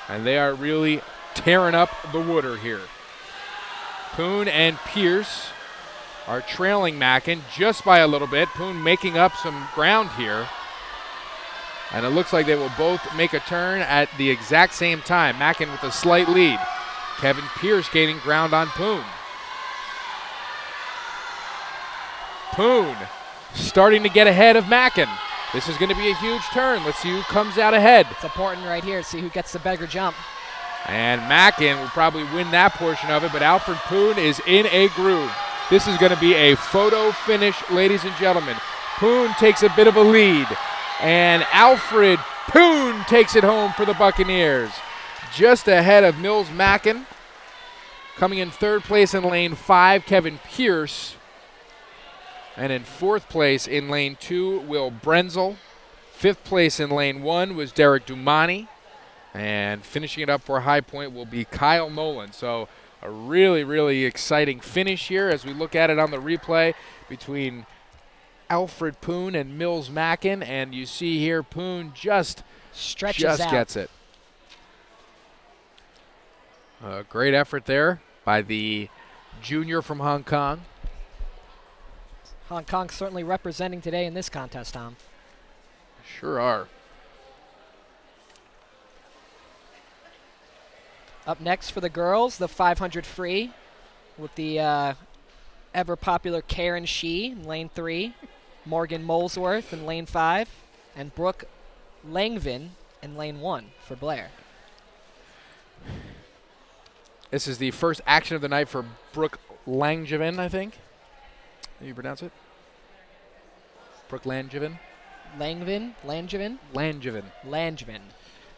And they are really tearing up the water here. Poon and Pierce are trailing Mackin just by a little bit. Poon making up some ground here. And it looks like they will both make a turn at the exact same time. Mackin with a slight lead. Kevin Pierce gaining ground on Poon. Poon starting to get ahead of Mackin. This is going to be a huge turn. Let's see who comes out ahead. It's important right here to see who gets the bigger jump. And Mackin will probably win that portion of it, but Alfred Poon is in a groove. This is going to be a photo finish, ladies and gentlemen. Poon takes a bit of a lead, and Alfred Poon takes it home for the Buccaneers. Just ahead of Mills Mackin. Coming in third place in lane 5, Kevin Pierce. And in fourth place in lane 2, Will Brenzel. Fifth place in lane 1 was Derek Dumani. And finishing it up for High Point will be Kyle Nolan. So a really, really exciting finish here as we look at it on the replay between Alfred Poon and Mills Mackin. And you see here Poon just gets it. Great effort there by the junior from Hong Kong. Hong Kong certainly representing today in this contest, Tom. Sure are. Up next for the girls, the 500 free with the ever-popular Karen Shee in lane 3, Morgan Molesworth in lane 5, and Brooke Langvin in lane 1 for Blair. This is the first action of the night for Brooke Langevin, I think. How do you pronounce it? Brooke Langevin? Langevin.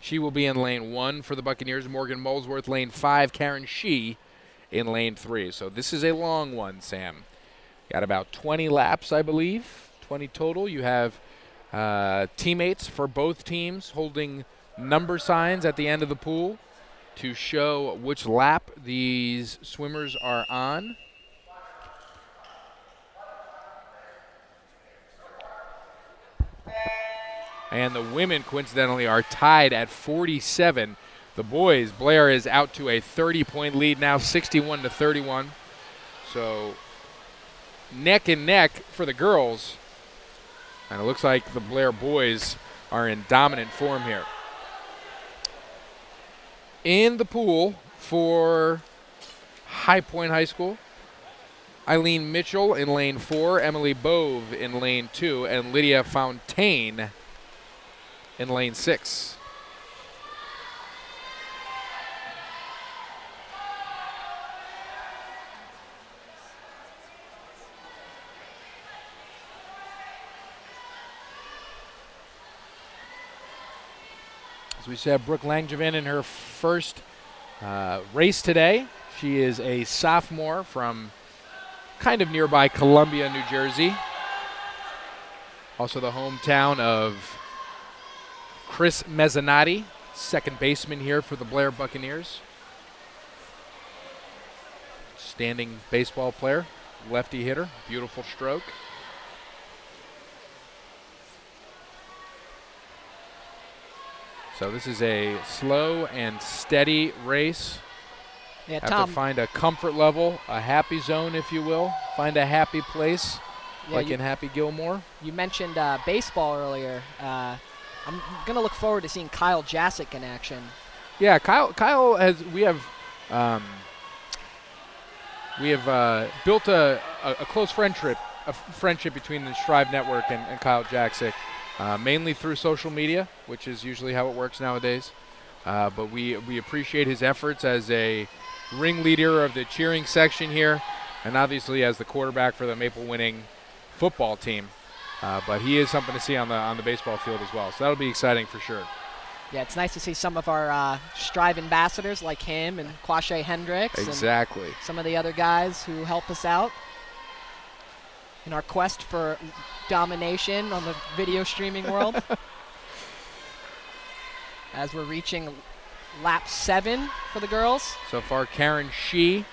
She will be in lane 1 for the Buccaneers. Morgan Molesworth, lane 5. Karen Shee in lane 3. So this is a long one, Sam. Got about 20 laps, I believe. 20 total. You have teammates for both teams holding number signs at the end of the pool to show which lap these swimmers are on. And the women, coincidentally, are tied at 47. The boys, Blair is out to a 30-point lead now, 61-31. So neck and neck for the girls. And it looks like the Blair boys are in dominant form here. In the pool for High Point High School, Eileen Mitchell in lane 4, Emily Bove in lane 2, and Lydia Fontaine in lane 6. As we said, Brooke Langevin in her first race today. She is a sophomore from kind of nearby Columbia, New Jersey. Also the hometown of Chris Mezzanotte, second baseman here for the Blair Buccaneers. Standing baseball player, lefty hitter, beautiful stroke. So this is a slow and steady race. Yeah, Have Tom, to find a comfort level, a happy zone, if you will. Find a happy place, like in Happy Gilmore. You mentioned baseball earlier. I'm going to look forward to seeing Kyle Jasic in action. Yeah, Kyle has. We have built a close friendship between the Strive Network and Kyle Jasic, mainly through social media, which is usually how it works nowadays. But we appreciate his efforts as a ringleader of the cheering section here, and obviously as the quarterback for the Maple-winning football team. But he is something to see on the baseball field as well. So that'll be exciting for sure. Yeah, it's nice to see some of our Strive ambassadors like him and Quashay Hendricks. Exactly. And some of the other guys who help us out in our quest for domination on the video streaming world. As we're reaching lap 7 for the girls. So far, Karen Shee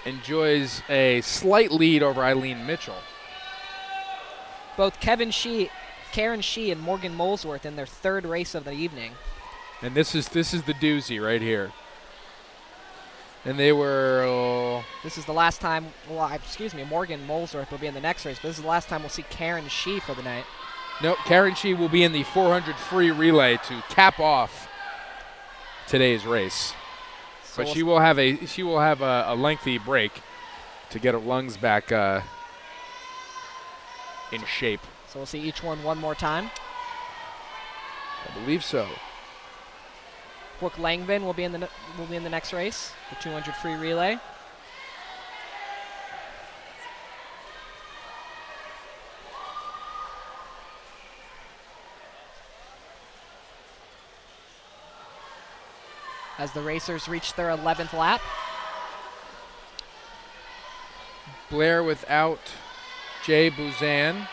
enjoys a slight lead over Eileen Mitchell. Both Karen Shee, and Morgan Molesworth in their third race of the evening. And this is the doozy right here. And they were... This is the last time, Morgan Molesworth will be in the next race, but this is the last time we'll see Karen Shee for the night. No, Karen Shee will be in the 400 free relay to cap off today's race. So but she will have a lengthy break to get her lungs back in shape. So we'll see each one more time. I believe so. Brooke Langvin will be in the next race, the 200 free relay. As the racers reach their 11th lap. Blair without Jay Buzan.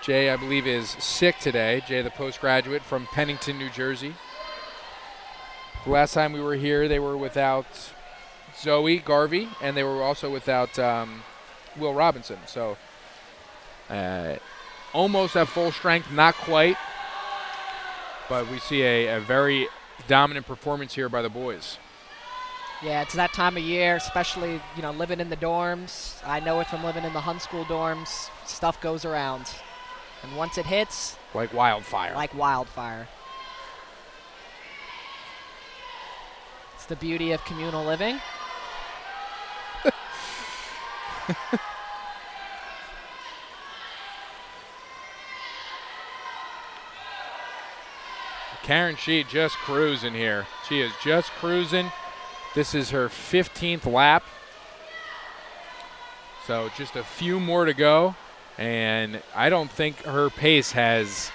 Jay, I believe, is sick today. Jay, the postgraduate from Pennington, New Jersey. The last time we were here, they were without Zoe Garvey, and they were also without Will Robinson. So almost at full strength, not quite. But we see a very dominant performance here by the boys. Yeah, it's that time of year, especially, living in the dorms. I know it from living in the Hun School dorms. Stuff goes around. And once it hits... Like wildfire. Like wildfire. It's the beauty of communal living. Karen Shee just cruising here. She is just cruising. This is her 15th lap. So just a few more to go. And I don't think her pace has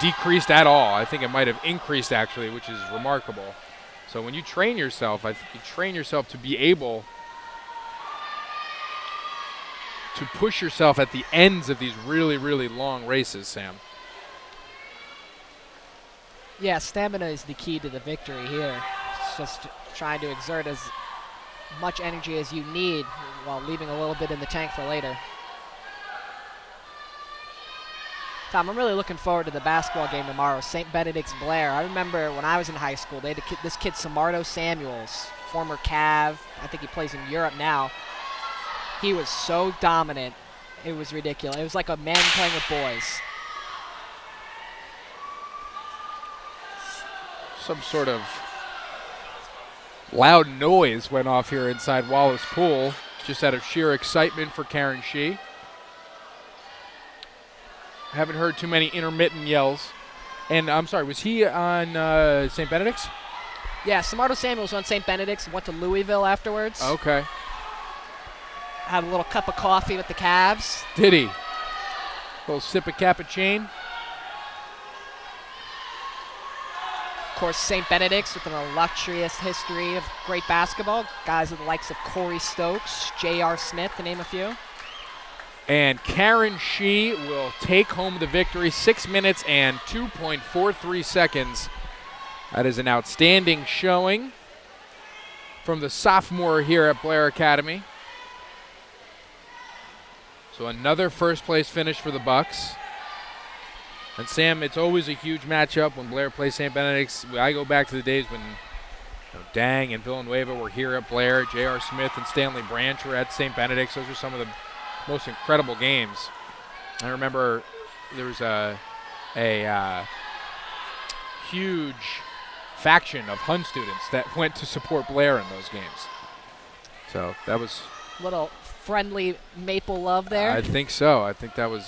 decreased at all. I think it might have increased, actually, which is remarkable. So when you train yourself, I think you train yourself to be able to push yourself at the ends of these really, really long races, Sam. Yeah, stamina is the key to the victory here. It's just trying to exert as much energy as you need while leaving a little bit in the tank for later. Tom, I'm really looking forward to the basketball game tomorrow, St. Benedict's Blair. I remember when I was in high school, they had this kid, Samardo Samuels, former Cav. I think he plays in Europe now. He was so dominant. It was ridiculous. It was like a man playing with boys. Some sort of loud noise went off here inside Wallace Pool, just out of sheer excitement for Karen Shee. Haven't heard too many intermittent yells. And I'm sorry, was he on St. Benedict's? Yeah, Samardo Samuels on St. Benedict's, went to Louisville afterwards. Okay. Had a little cup of coffee with the Cavs. Did he? Little sip of cappuccino. Of course, St. Benedict's with an illustrious history of great basketball. Guys with the likes of Corey Stokes, J.R. Smith, to name a few. And Karen Shee will take home the victory, 6 minutes and 2.43 seconds. That is an outstanding showing from the sophomore here at Blair Academy. So another first-place finish for the Bucks. And, Sam, it's always a huge matchup when Blair plays St. Benedict's. I go back to the days when Dang and Villanueva were here at Blair. J.R. Smith and Stanley Branch were at St. Benedict's. Those are some of the most incredible games. I remember there was a huge faction of Hun students that went to support Blair in those games. So that was little friendly Maple love there. I think so. I think that was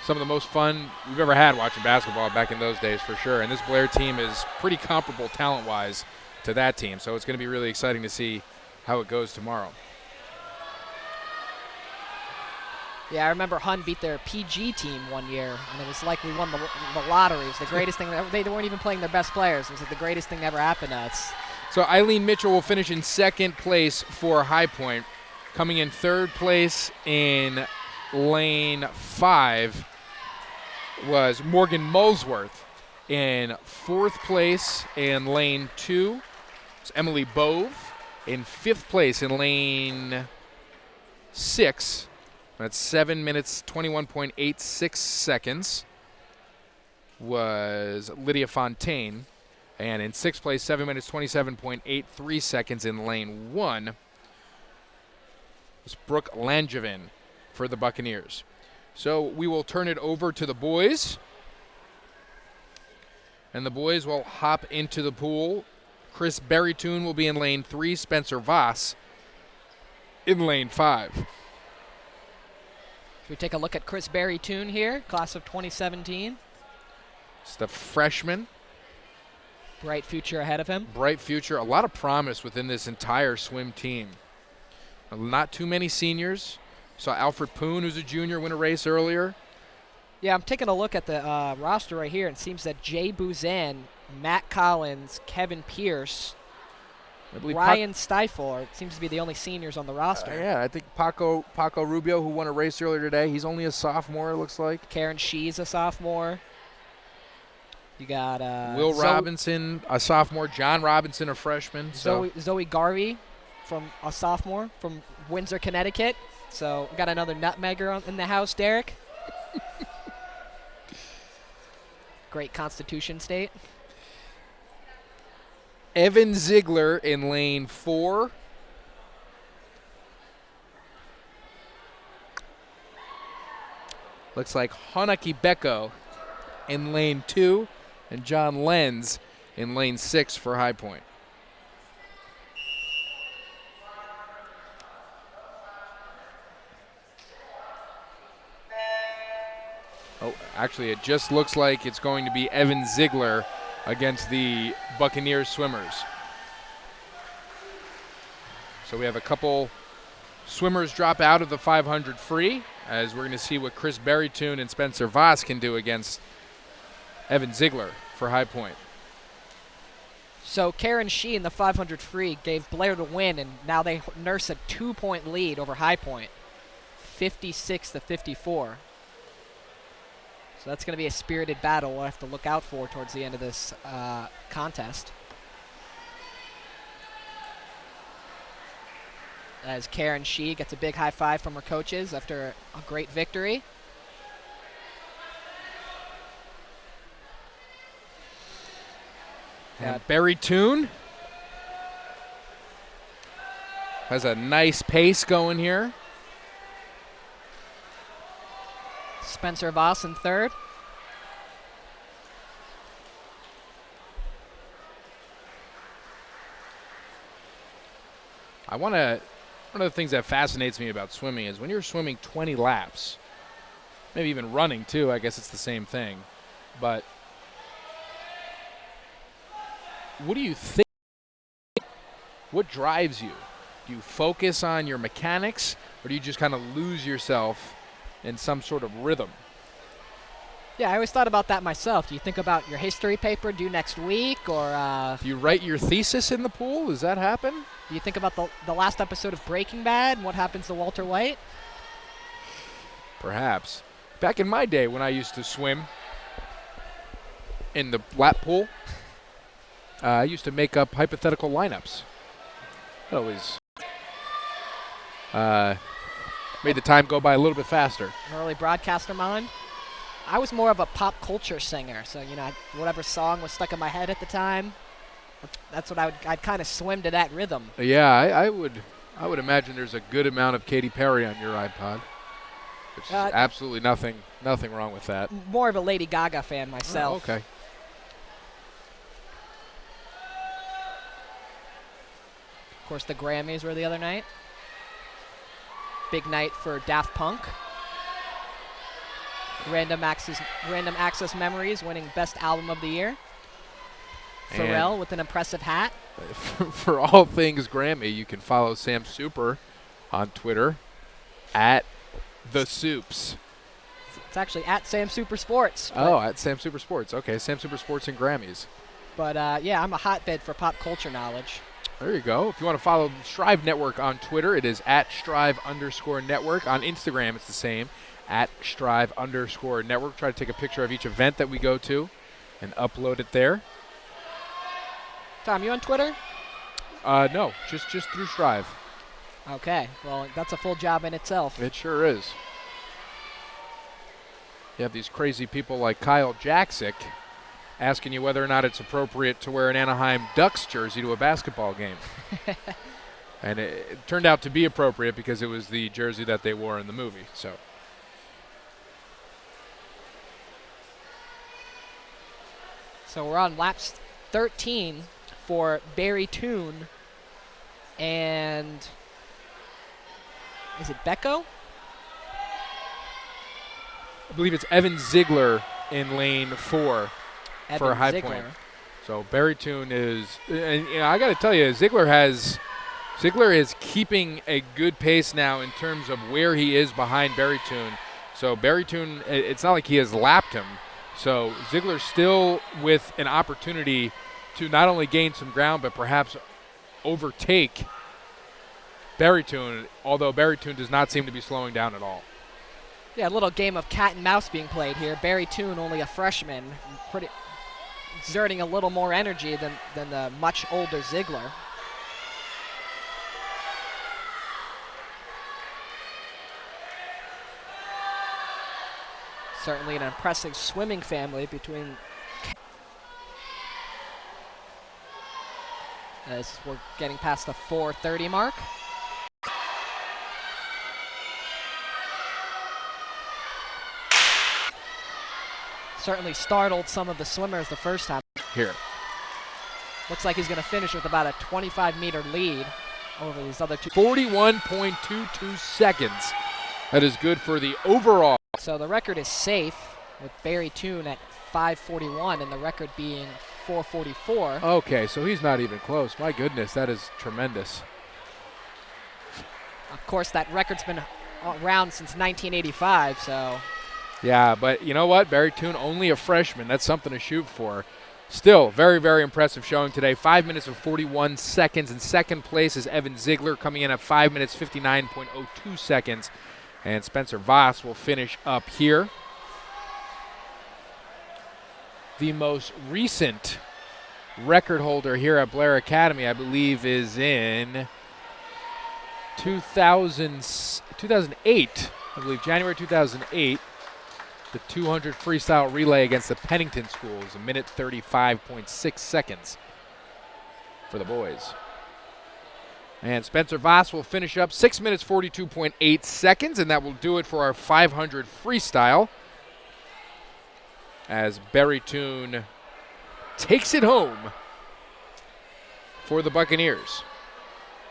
some of the most fun we've ever had watching basketball back in those days, for sure. And this Blair team is pretty comparable talent-wise to that team, so it's going to be really exciting to see how it goes tomorrow. Yeah, I remember Hun beat their PG team one year, and it was like we won the lottery. It was the greatest thing. They weren't even playing their best players. It was like the greatest thing that ever happened to us. So Eileen Mitchell will finish in second place for High Point. Coming in third place in lane 5 was Morgan Mulsworth. In fourth place in lane 2 is Emily Bove. In fifth place in lane 6, that's 7 minutes, 21.86 seconds, was Lydia Fontaine. And in sixth place, 7 minutes, 27.83 seconds in lane 1, was Brooke Langevin for the Buccaneers. So we will turn it over to the boys. And the boys will hop into the pool. Chris Berrytoon will be in lane 3, Spencer Voss in lane 5. Should we take a look at Chris Berrytoon here, class of 2017? It's the freshman. Bright future ahead of him. Bright future. A lot of promise within this entire swim team. Not too many seniors. Saw Alfred Poon, who's a junior, win a race earlier. Yeah, I'm taking a look at the roster right here, and it seems that Jay Buzan, Matt Collins, Kevin Pierce, Ryan Stiefel seems to be the only seniors on the roster. Yeah, I think Paco Rubio, who won a race earlier today, he's only a sophomore, it looks like. Karen Shee's a sophomore. You got Will Robinson, a sophomore. John Robinson, a freshman. Zoe Garvey, from a sophomore from Windsor, Connecticut. So we got another nutmegger in the house, Derek. Great Constitution State. Evan Ziegler in lane 4. Looks like Hanaki Beko in lane 2 and John Lenz in lane 6 for High Point. Oh, actually, it just looks like it's going to be Evan Ziegler against the Buccaneers swimmers. So we have a couple swimmers drop out of the 500 free, as we're going to see what Chris Berrytoon and Spencer Voss can do against Evan Ziegler for High Point. So Karen Shee in the 500 free gave Blair the win, and now they nurse a 2-point lead over High Point, 56-54. So that's going to be a spirited battle we'll have to look out for towards the end of this contest. As Karen Shee gets a big high five from her coaches after a great victory. And Berrytoon has a nice pace going here. Spencer Voss in third. One of the things that fascinates me about swimming is when you're swimming 20 laps, maybe even running too, I guess it's the same thing, but what do you think? What drives you? Do you focus on your mechanics, or do you just kind of lose yourself in some sort of rhythm? Yeah, I always thought about that myself. Do you think about your history paper due next week, or do you write your thesis in the pool? Does that happen? Do you think about the last episode of Breaking Bad and what happens to Walter White? Perhaps. Back in my day when I used to swim in the lap pool, I used to make up hypothetical lineups. That always made the time go by a little bit faster. An early broadcaster mind. I was more of a pop culture singer, so whatever song was stuck in my head at the time, that's what I'd kind of swim to that rhythm. Yeah, I would imagine there's a good amount of Katy Perry on your iPod, which is absolutely nothing wrong with that. More of a Lady Gaga fan myself. Oh, okay. Of course, the Grammys were the other night. Big night for Daft Punk. Random Access Memories winning Best Album of the Year. Pharrell with an impressive hat. For all things Grammy, you can follow Sam Super on Twitter at The Soups. It's actually at Sam Super Sports. Oh, at Sam Super Sports. Okay, Sam Super Sports and Grammys. But yeah, I'm a hotbed for pop culture knowledge. There you go. If you want to follow Strive Network on Twitter, it is at @Strive_Network. On Instagram, it's the same, at @Strive_Network. Try to take a picture of each event that we go to and upload it there. Tom, you on Twitter? No, just through Strive. Okay, well, that's a full job in itself. It sure is. You have these crazy people like Kyle Jaksic asking you whether or not it's appropriate to wear an Anaheim Ducks jersey to a basketball game. And it turned out to be appropriate because it was the jersey that they wore in the movie. So we're on laps 13 for Berrytoon and is it Beko? I believe it's Evan Ziegler in lane 4 for High Point. So Berrytoon is, and I got to tell you, Ziegler is keeping a good pace now in terms of where he is behind Berrytoon. So Berrytoon, it's not like he has lapped him. So Ziegler's still with an opportunity to not only gain some ground, but perhaps overtake Berrytoon, although Berrytoon does not seem to be slowing down at all. Yeah, a little game of cat and mouse being played here. Berrytoon, only a freshman, exerting a little more energy than the much older Ziegler. Certainly an impressive swimming family between as we're getting past the 4:30 mark. Certainly startled some of the swimmers the first time. Here. Looks like he's going to finish with about a 25-meter lead over these other two. 41.22 seconds. That is good for the overall. So the record is safe with Barry Toon at 5:41 and the record being 4:44. Okay, so he's not even close. My goodness, that is tremendous. Of course, that record's been around since 1985, so. Yeah, but you know what? Barry Toon, only a freshman. That's something to shoot for. Still, very, very impressive showing today. 5 minutes and 41 seconds. In second place is Evan Ziegler, coming in at 5 minutes 59.02 seconds. And Spencer Voss will finish up here. The most recent record holder here at Blair Academy, I believe, is in 2008. I believe January 2008. The 200 freestyle relay against the Pennington schools, 1:35.6 seconds for the boys. And Spencer Voss will finish up 6 minutes 42.8 seconds, and that will do it for our 500 freestyle as Barry Toon takes it home for the Buccaneers.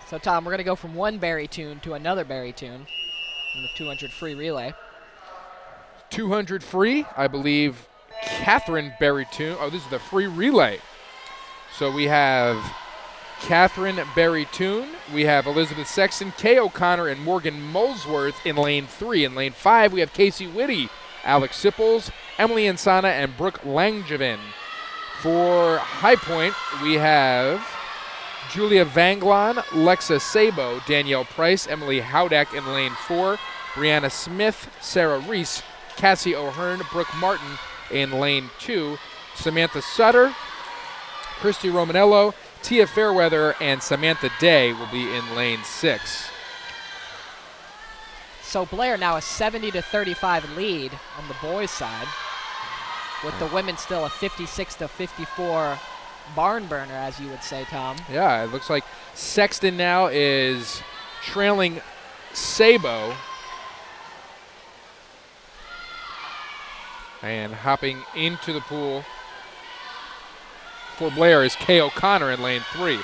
So Tom, we're going to go from one Barry Toon to another Barry Toon in the 200 free relay. 200 free, I believe Catherine Barry Toon. Oh, this is the free relay. So we have Catherine Barry Toon. We have Elizabeth Sexton, Kay O'Connor, and Morgan Molesworth in lane 3. In lane 5, we have Casey Whitty, Alex Sipples, Emily Insana, and Brooke Langevin. For High Point, we have Julia Vanglon, Lexa Sabo, Danielle Price, Emily Howdeck in lane 4, Brianna Smith, Sarah Reese, Cassie O'Hearn, Brooke Martin in lane 2, Samantha Sutter, Christy Romanello, Tia Fairweather, and Samantha Day will be in lane 6. So Blair now a 70-35 lead on the boys' side, with the women still a 56-54 barn burner, as you would say, Tom. Yeah, it looks like Sexton now is trailing Sabo. And hopping into the pool for Blair is Kay O'Connor in lane 3.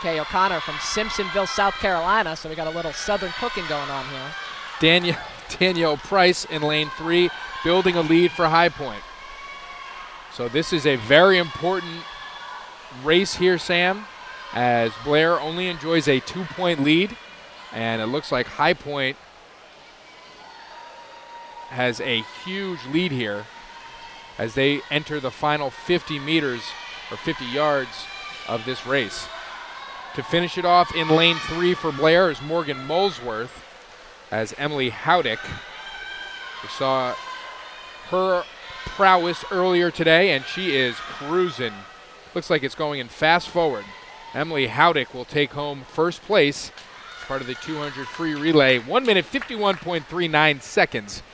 Kay O'Connor from Simpsonville, South Carolina, so we got a little southern cooking going on here. Danielle Price in lane 3, building a lead for High Point. So this is a very important race here, Sam, as Blair only enjoys a 2-point lead, and it looks like High Point has a huge lead here as they enter the final 50 meters or 50 yards of this race. To finish it off in lane 3 for Blair is Morgan Molesworth as Emily Howdick. We saw her prowess earlier today, and she is cruising. Looks like it's going in fast forward. Emily Howdick will take home first place as part of the 200 free relay. 1 minute 51.39 seconds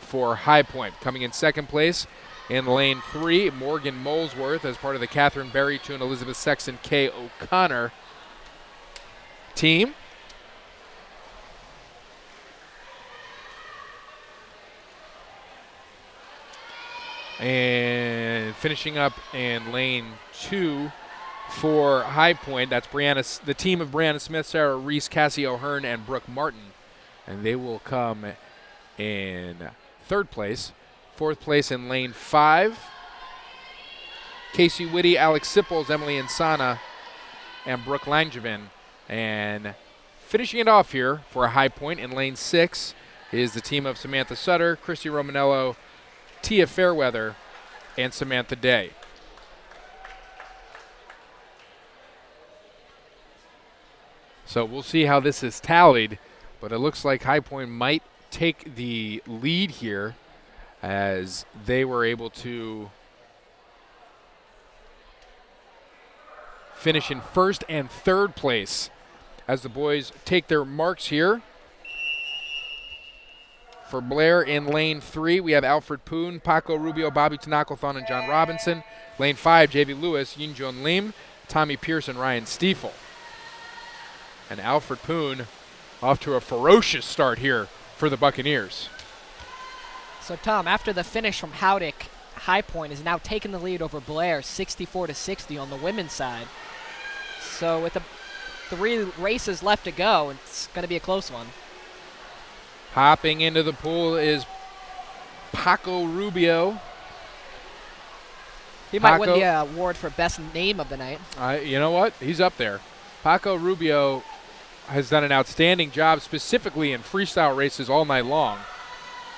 for High Point. Coming in second place in lane 3, Morgan Molesworth as part of the Catherine Barry Toon, Elizabeth Sexton, Kay O'Connor team. And finishing up in lane 2 for High Point, that's the team of Brianna Smith, Sarah Reese, Cassie O'Hearn, and Brooke Martin. And they will come in third place. Fourth place in lane 5, Casey Whitty, Alex Sipples, Emily Insana, and Brooke Langevin. And finishing it off here for a High Point in lane 6 is the team of Samantha Sutter, Christy Romanello, Tia Fairweather, and Samantha Day. So we'll see how this is tallied, but it looks like High Point might take the lead here as they were able to finish in first and third place as the boys take their marks here. For Blair in lane 3, we have Alfred Poon, Paco Rubio, Bobby Tanaklathon, and John Robinson. Lane 5, J.V. Lewis, Yin Jun Lim, Tommy Pierce and Ryan Stiefel. And Alfred Poon off to a ferocious start here for the Buccaneers. So Tom, after the finish from Howdick, High Point has now taken the lead over Blair 64-60 on the women's side. So with the 3 races left to go, it's going to be a close one. Hopping into the pool is Paco Rubio. He might win the award for best name of the night. You know what? He's up there. Paco Rubio has done an outstanding job specifically in freestyle races all night long.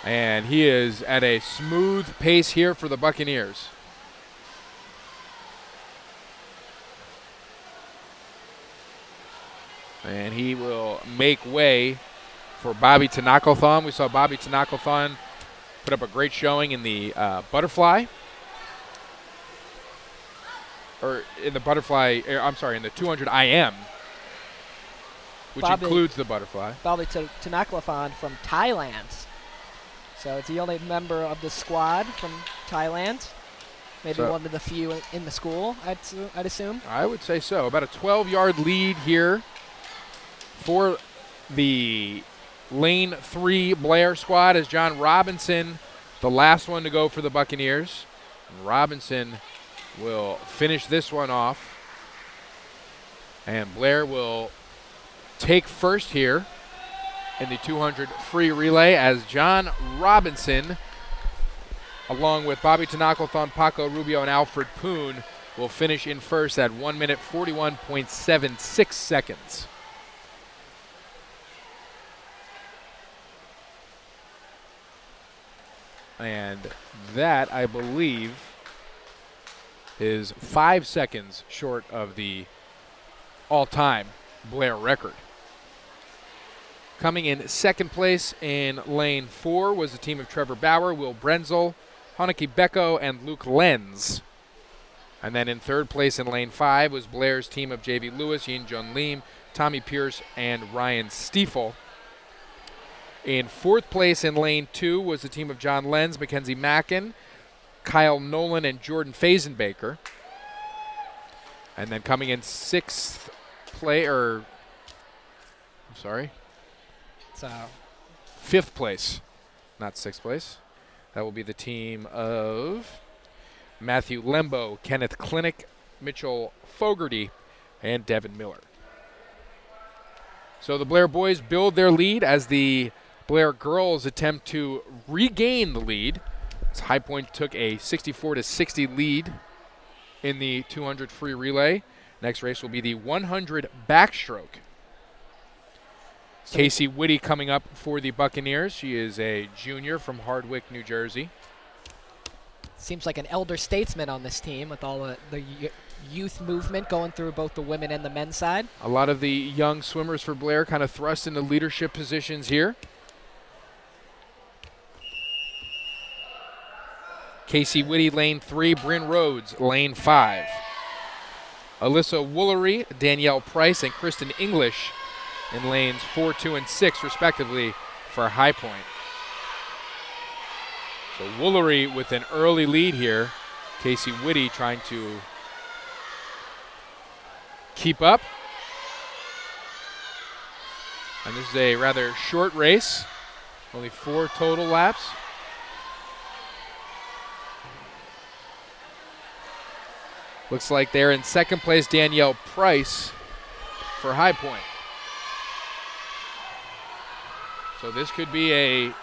And he is at a smooth pace here for the Buccaneers. And he will make way for Bobby Tanakothon. We saw Bobby Tanakothon put up a great showing in the butterfly. Or in the butterfly, I'm sorry, in the 200 IM, which includes the butterfly. Bobby Tanakothon from Thailand. So it's the only member of the squad from Thailand. Maybe one of the few in the school, I'd assume. I would say so. About a 12-yard lead here for the Lane 3 Blair squad as John Robinson, the last one to go for the Buccaneers. And Robinson will finish this one off. And Blair will take first here in the 200 free relay as John Robinson, along with Bobby Tanakothon, Paco Rubio, and Alfred Poon, will finish in first at 1 minute 41.76 seconds. And that, I believe, is 5 seconds short of the all-time Blair record. Coming in second place in lane 4 was the team of Trevor Bauer, Will Brenzel, Haneke Becko, and Luke Lenz. And then in third place in lane 5 was Blair's team of J.V. Lewis, Yin Jun Lim, Tommy Pierce, and Ryan Stiefel. In fourth place in lane 2 was the team of John Lenz, Mackenzie Mackin, Kyle Nolan, and Jordan Fazenbaker. And then coming in fifth place, not sixth place. That will be the team of Matthew Lembo, Kenneth Klinick, Mitchell Fogarty, and Devin Miller. So the Blair boys build their lead as the Blair girls attempt to regain the lead. As High Point took a 64-60 lead in the 200 free relay. Next race will be the 100 backstroke. Casey Whitty coming up for the Buccaneers. She is a junior from Hardwick, New Jersey. Seems like an elder statesman on this team with all the youth movement going through both the women and the men's side. A lot of the young swimmers for Blair kind of thrust into leadership positions here. Casey Whitty, lane 3. Bryn Rhodes, lane 5. Alyssa Woolery, Danielle Price, and Kristen English in lanes 4, 2, and 6, respectively, for High Point. So Woolery with an early lead here. Casey Whitty trying to keep up. And this is a rather short race, only 4 total laps. Looks like they're in second place, Danielle Price for High Point. So this could be a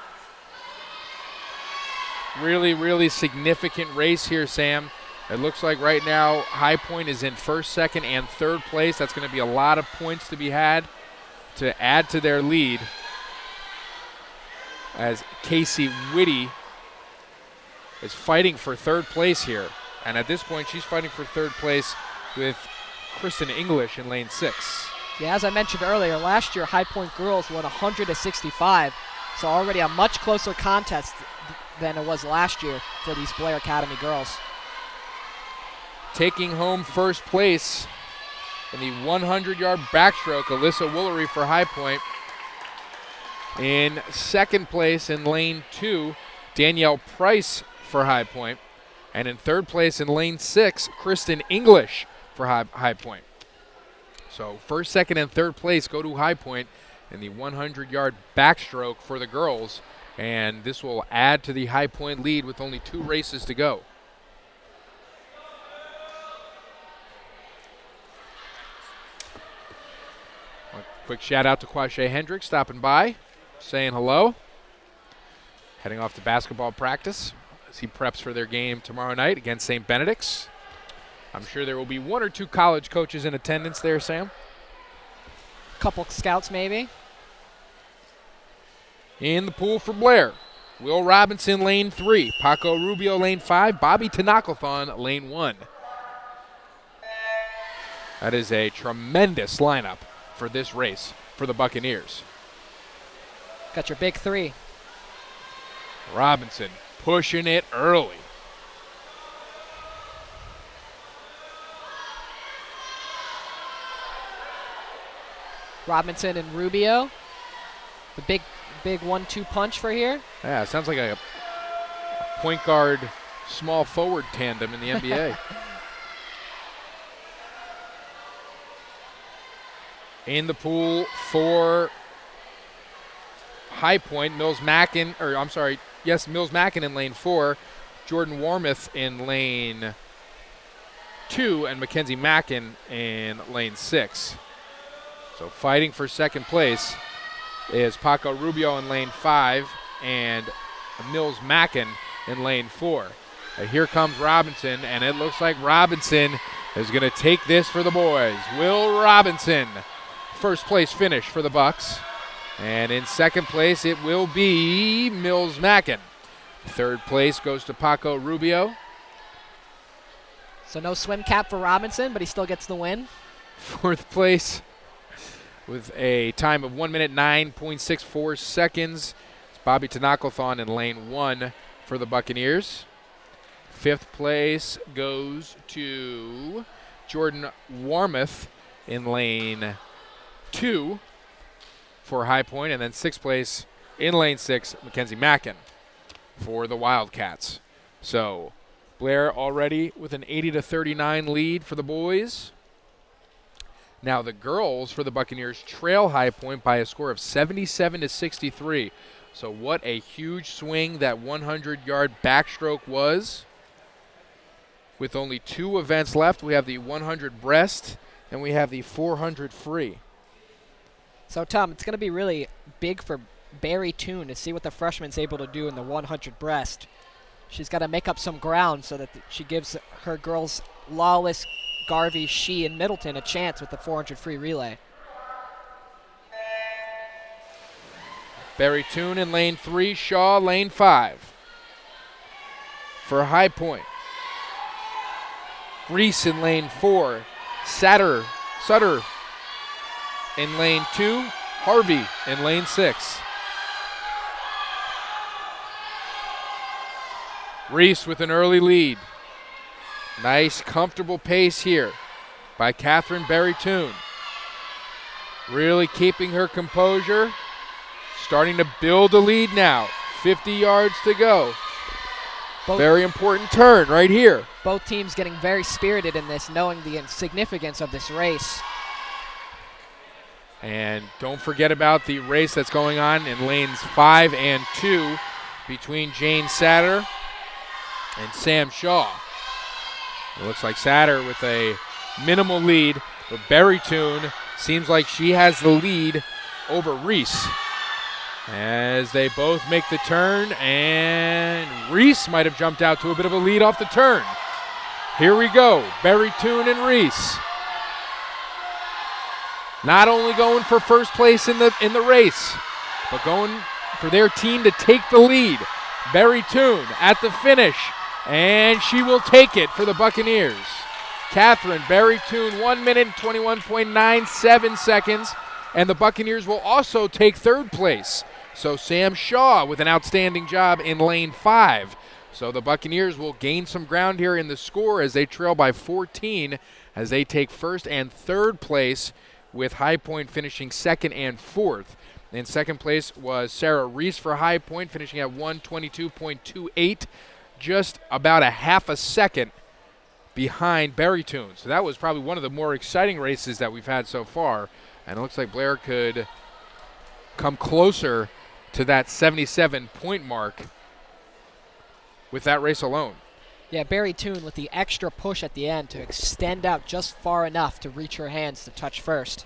really, really significant race here, Sam. It looks like right now High Point is in first, second, and third place. That's going to be a lot of points to be had to add to their lead, as Casey Whitty is fighting for third place here. And at this point, she's fighting for third place with Kristen English in lane 6. Yeah, as I mentioned earlier, last year High Point girls won 100-65, so already a much closer contest than it was last year for these Blair Academy girls. Taking home first place in the 100-yard backstroke, Alyssa Woolery for High Point. In second place in lane 2, Danielle Price for High Point. And in third place in lane 6, Kristen English for High Point. So first, second, and third place go to High Point in the 100-yard backstroke for the girls, and this will add to the High Point lead with only 2 races to go. A quick shout out to Quashay Hendricks stopping by, saying hello. Heading off to basketball practice as he preps for their game tomorrow night against St. Benedict's. I'm sure there will be 1 or 2 college coaches in attendance there, Sam. Couple scouts maybe. In the pool for Blair, Will Robinson, lane 3. Paco Rubio, lane 5. Bobby Tanaklathon, lane 1. That is a tremendous lineup for this race for the Buccaneers. Got your big 3. Robinson pushing it early. Robinson and Rubio. The big 1-2 punch for here. Yeah, it sounds like a point guard, small forward tandem in the NBA. In the pool for High Point, Mills Mackin in lane 4, Jordan Warmoth in lane 2, and Mackenzie Mackin in lane 6. So fighting for second place is Paco Rubio in lane 5 and Mills Mackin in lane 4. Here comes Robinson, and it looks like Robinson is going to take this for the boys. Will Robinson, first place finish for the Bucks. And in second place, it will be Mills Mackin. Third place goes to Paco Rubio. So no swim cap for Robinson, but he still gets the win. Fourth place with a time of 1 minute 9.64 seconds. It's Bobby Tanaklathon in lane 1 for the Buccaneers. Fifth place goes to Jordan Warmoth in lane 2 for High Point, and then sixth place in lane 6, Mackenzie Mackin for the Wildcats. So Blair already with an 80-39 lead for the boys. Now the girls for the Buccaneers trail High Point by a score of 77-63. So what a huge swing that 100-yard backstroke was. With only 2 events left, we have the 100 breast and we have the 400 free. So, Tom, it's going to be really big for Barry Toon to see what the freshman's able to do in the 100 breast. She's got to make up some ground so that she gives her girls Lawless, Garvey, Shee, and Middleton a chance with the 400 free relay. Barry Toon in lane 3, Shaw lane 5. For High Point, Reese in lane 4, Sutter in lane 2, Harvey in lane 6. Reese with an early lead. Nice, comfortable pace here by Catherine Barry Toon. Really keeping her composure. Starting to build a lead now. 50 yards to go. Very important turn right here. Both teams getting very spirited in this, knowing the significance of this race. And don't forget about the race that's going on in lanes 5 and 2 between Jane Satter and Sam Shaw. It looks like Satter with a minimal lead, but Barry Toon seems like she has the lead over Reese. As they both make the turn, and Reese might have jumped out to a bit of a lead off the turn. Here we go, Barry Toon and Reese. Not only going for first place in the race, but going for their team to take the lead. Barry Toon at the finish, and she will take it for the Buccaneers. Catherine Barry Toon, 1 minute and 21.97 seconds, and the Buccaneers will also take third place. So Sam Shaw with an outstanding job in lane 5. So the Buccaneers will gain some ground here in the score as they trail by 14 as they take first and third place, with High Point finishing second and fourth. In second place was Sarah Reese for High Point, finishing at 1:22.28, just about a half a second behind Berrytoon. So that was probably one of the more exciting races that we've had so far. And it looks like Blair could come closer to that 77-point mark with that race alone. Yeah, Berrytoon with the extra push at the end to extend out just far enough to reach her hands to touch first.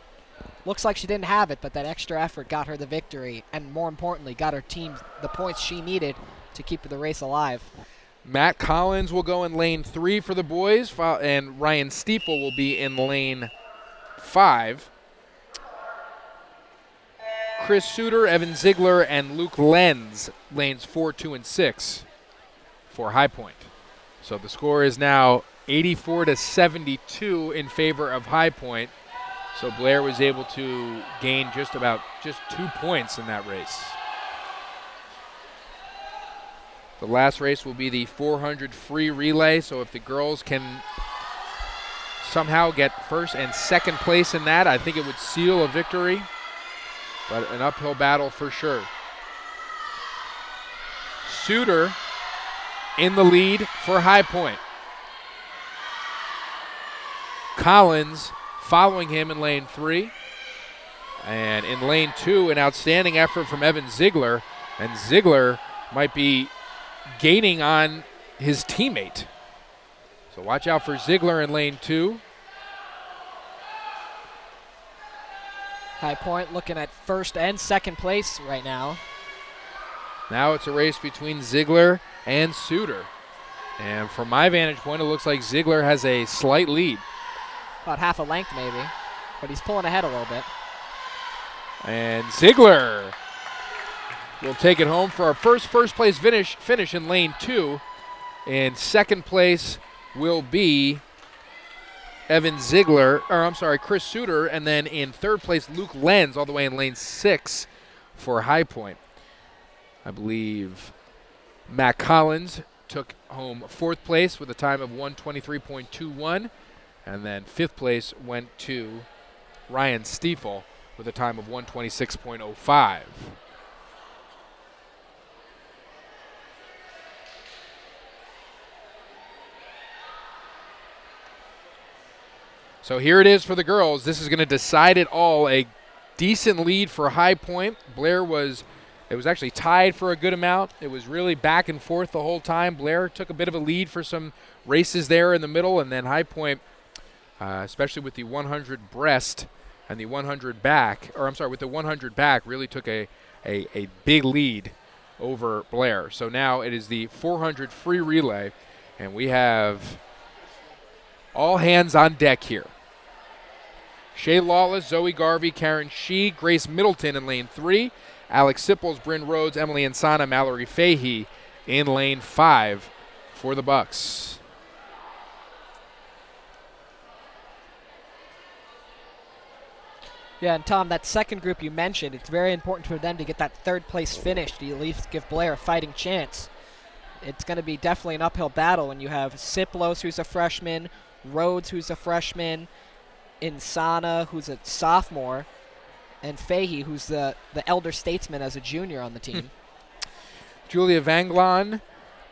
Looks like she didn't have it, but that extra effort got her the victory, and more importantly, got her team the points she needed to keep the race alive. Matt Collins will go in lane 3 for the boys, and Ryan Stiefel will be in lane 5. Chris Suter, Evan Ziegler, and Luke Lenz, lanes 4, 2, and 6 for High Point. So the score is now 84-72 in favor of High Point. So Blair was able to gain just 2 points in that race. The last race will be the 400 free relay. So if the girls can somehow get first and second place in that, I think it would seal a victory. But an uphill battle for sure. Suter in the lead for High Point. Collins following him in lane 3. And in lane 2, an outstanding effort from Evan Ziegler. And Ziegler might be gaining on his teammate. So watch out for Ziegler in lane 2. High Point looking at first and second place right now. Now it's a race between Ziegler and Suter. And from my vantage point, it looks like Ziegler has a slight lead. About half a length maybe, but he's pulling ahead a little bit. And Ziegler will take it home for our first place finish in lane 2. In second place will be Chris Suter, and then in third place, Luke Lenz, all the way in lane 6 for High Point. I believe Matt Collins took home 4th place with a time of 1:23.21, and then 5th place went to Ryan Stiefel with a time of 1:26.05. So here it is for the girls. This is going to decide it all. A decent lead for High Point. Blair was actually tied for a good amount. It was really back and forth the whole time. Blair took a bit of a lead for some races there in the middle, and then High Point, especially with the 100 breast and the 100 back, with the 100 back, really took a big lead over Blair. So now it is the 400 free relay, and we have all hands on deck here. Shay Lawless, Zoe Garvey, Karen Shee, Grace Middleton in lane 3. Alex Sipples, Bryn Rhodes, Emily Insana, Mallory Fahey in lane 5 for the Bucks. Yeah, and Tom, that second group you mentioned, it's very important for them to get that third place finish to at least give Blair a fighting chance. It's going to be definitely an uphill battle when you have Siplos, who's a freshman, Rhodes, who's a freshman, Insana, who's a sophomore, and Fahey, who's the elder statesman as a junior on the team. Julia Vanglon,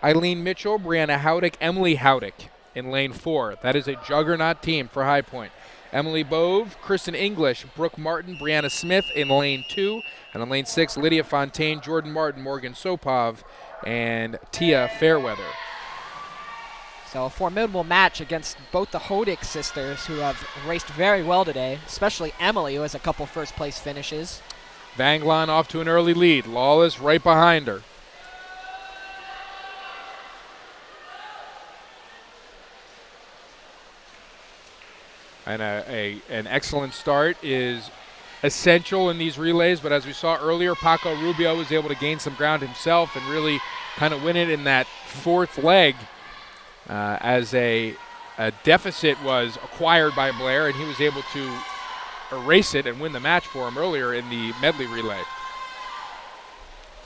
Eileen Mitchell, Brianna Howdick, Emily Howdick in lane 4. That is a juggernaut team for High Point. Emily Bove, Kristen English, Brooke Martin, Brianna Smith in lane 2. And in lane 6, Lydia Fontaine, Jordan Martin, Morgan Sopov, and Tia Fairweather. So a formidable match against both the Hodick sisters, who have raced very well today, especially Emily, who has a couple first-place finishes. Vanglon off to an early lead. Lawless right behind her. And an excellent start is essential in these relays, but as we saw earlier, Paco Rubio was able to gain some ground himself and really kind of win it in that 4th leg as a deficit was acquired by Blair, and he was able to erase it and win the match for him earlier in the medley relay.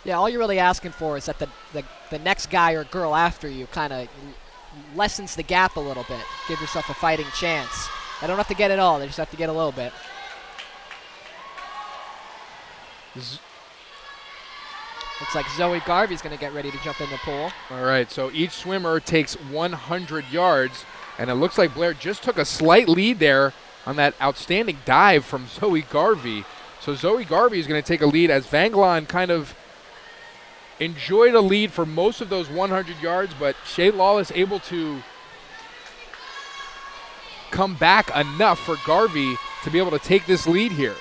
Yeah, all you're really asking for is that the next guy or girl after you kind of lessens the gap a little bit. Give yourself a fighting chance. They don't have to get it all. They just have to get a little bit. Looks like Zoe Garvey's going to get ready to jump in the pool. All right, so each swimmer takes 100 yards. And it looks like Blair just took a slight lead there on that outstanding dive from Zoe Garvey. So Zoe Garvey is going to take a lead as Vanglon kind of enjoyed a lead for most of those 100 yards, but Shea Lawless able to come back enough for Garvey to be able to take this lead here.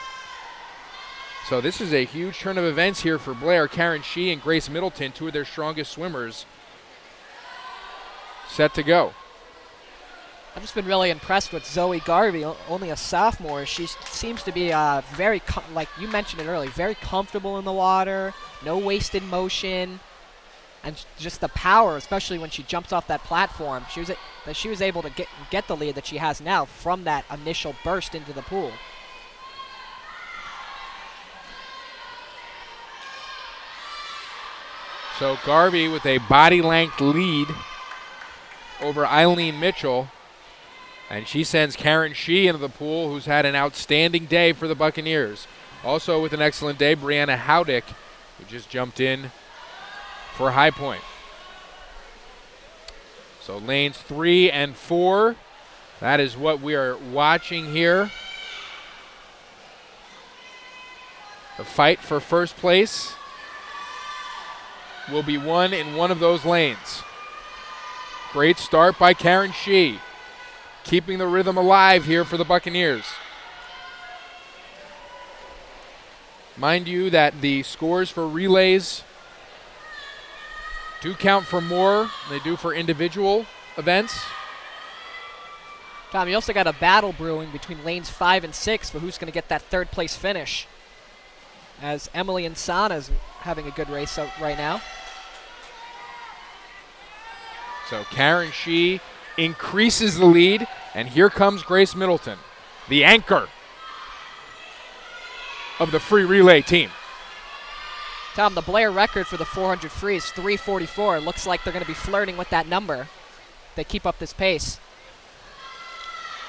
So this is a huge turn of events here for Blair. Karen Shee and Grace Middleton, two of their strongest swimmers, set to go. I've just been really impressed with Zoe Garvey, only a sophomore. She seems to be very, like you mentioned it earlier, very comfortable in the water, no wasted motion, and just the power, especially when she jumps off that platform. She was able to get the lead that she has now from that initial burst into the pool. So Garvey with a body length lead over Eileen Mitchell. And she sends Karen Shee into the pool, who's had an outstanding day for the Buccaneers. Also with an excellent day, Brianna Howdick, who just jumped in for High Point. So lanes 3 and 4, that is what we are watching here. The fight for first place will be won in one of those lanes. Great start by Karen Shee, keeping the rhythm alive here for the Buccaneers. Mind you that the scores for relays do count for more than they do for individual events. Tom, you also got a battle brewing between lanes 5 and 6 for who's going to get that third place finish, as Emily Insana is having a good race right now. So Karen Shee increases the lead, and here comes Grace Middleton, the anchor of the free relay team. Tom, the Blair record for the 400 free is 3:44. Looks like they're going to be flirting with that number if they keep up this pace.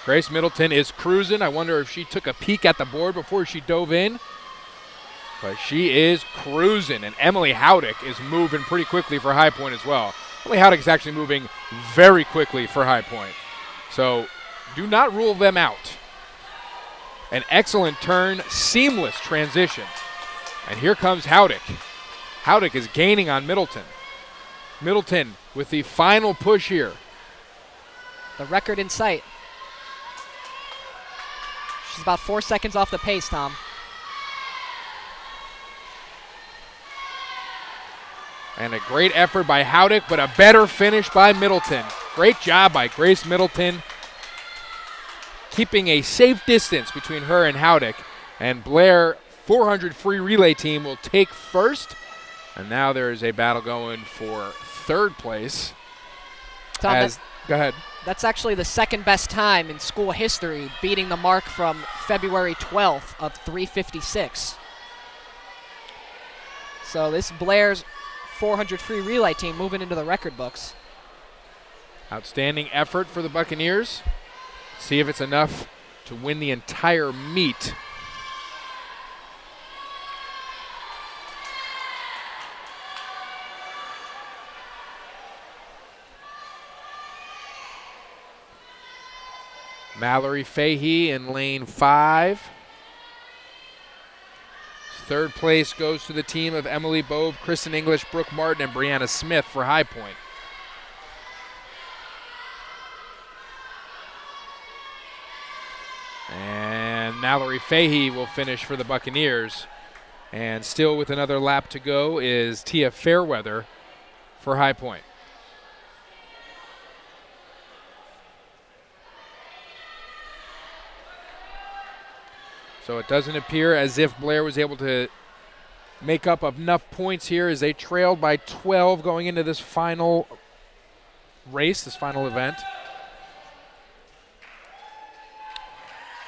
Grace Middleton is cruising. I wonder if she took a peek at the board before she dove in. But she is cruising, and Emily Howdick is moving pretty quickly for High Point as well. Emily Howdick is actually moving very quickly for High Point. So do not rule them out. An excellent turn, seamless transition. And here comes Howdick. Howdick is gaining on Middleton. Middleton with the final push here. The record in sight. She's about 4 seconds off the pace, Tom. And a great effort by Howdick, but a better finish by Middleton. Great job by Grace Middleton, keeping a safe distance between her and Howdick. And Blair 400 free relay team will take first. And now there is a battle going for third place. Tom, go ahead. That's actually the second best time in school history, beating the mark from February 12th of 3:56. So this Blair's 400 free relay team moving into the record books. Outstanding effort for the Buccaneers. See if it's enough to win the entire meet. Mallory Fahey in lane 5. Third place goes to the team of Emily Bove, Kristen English, Brooke Martin, and Brianna Smith for High Point. And Mallory Fahey will finish for the Buccaneers. And still with another lap to go is Tia Fairweather for High Point. So it doesn't appear as if Blair was able to make up enough points here, as they trailed by 12 going into this final race, this final event.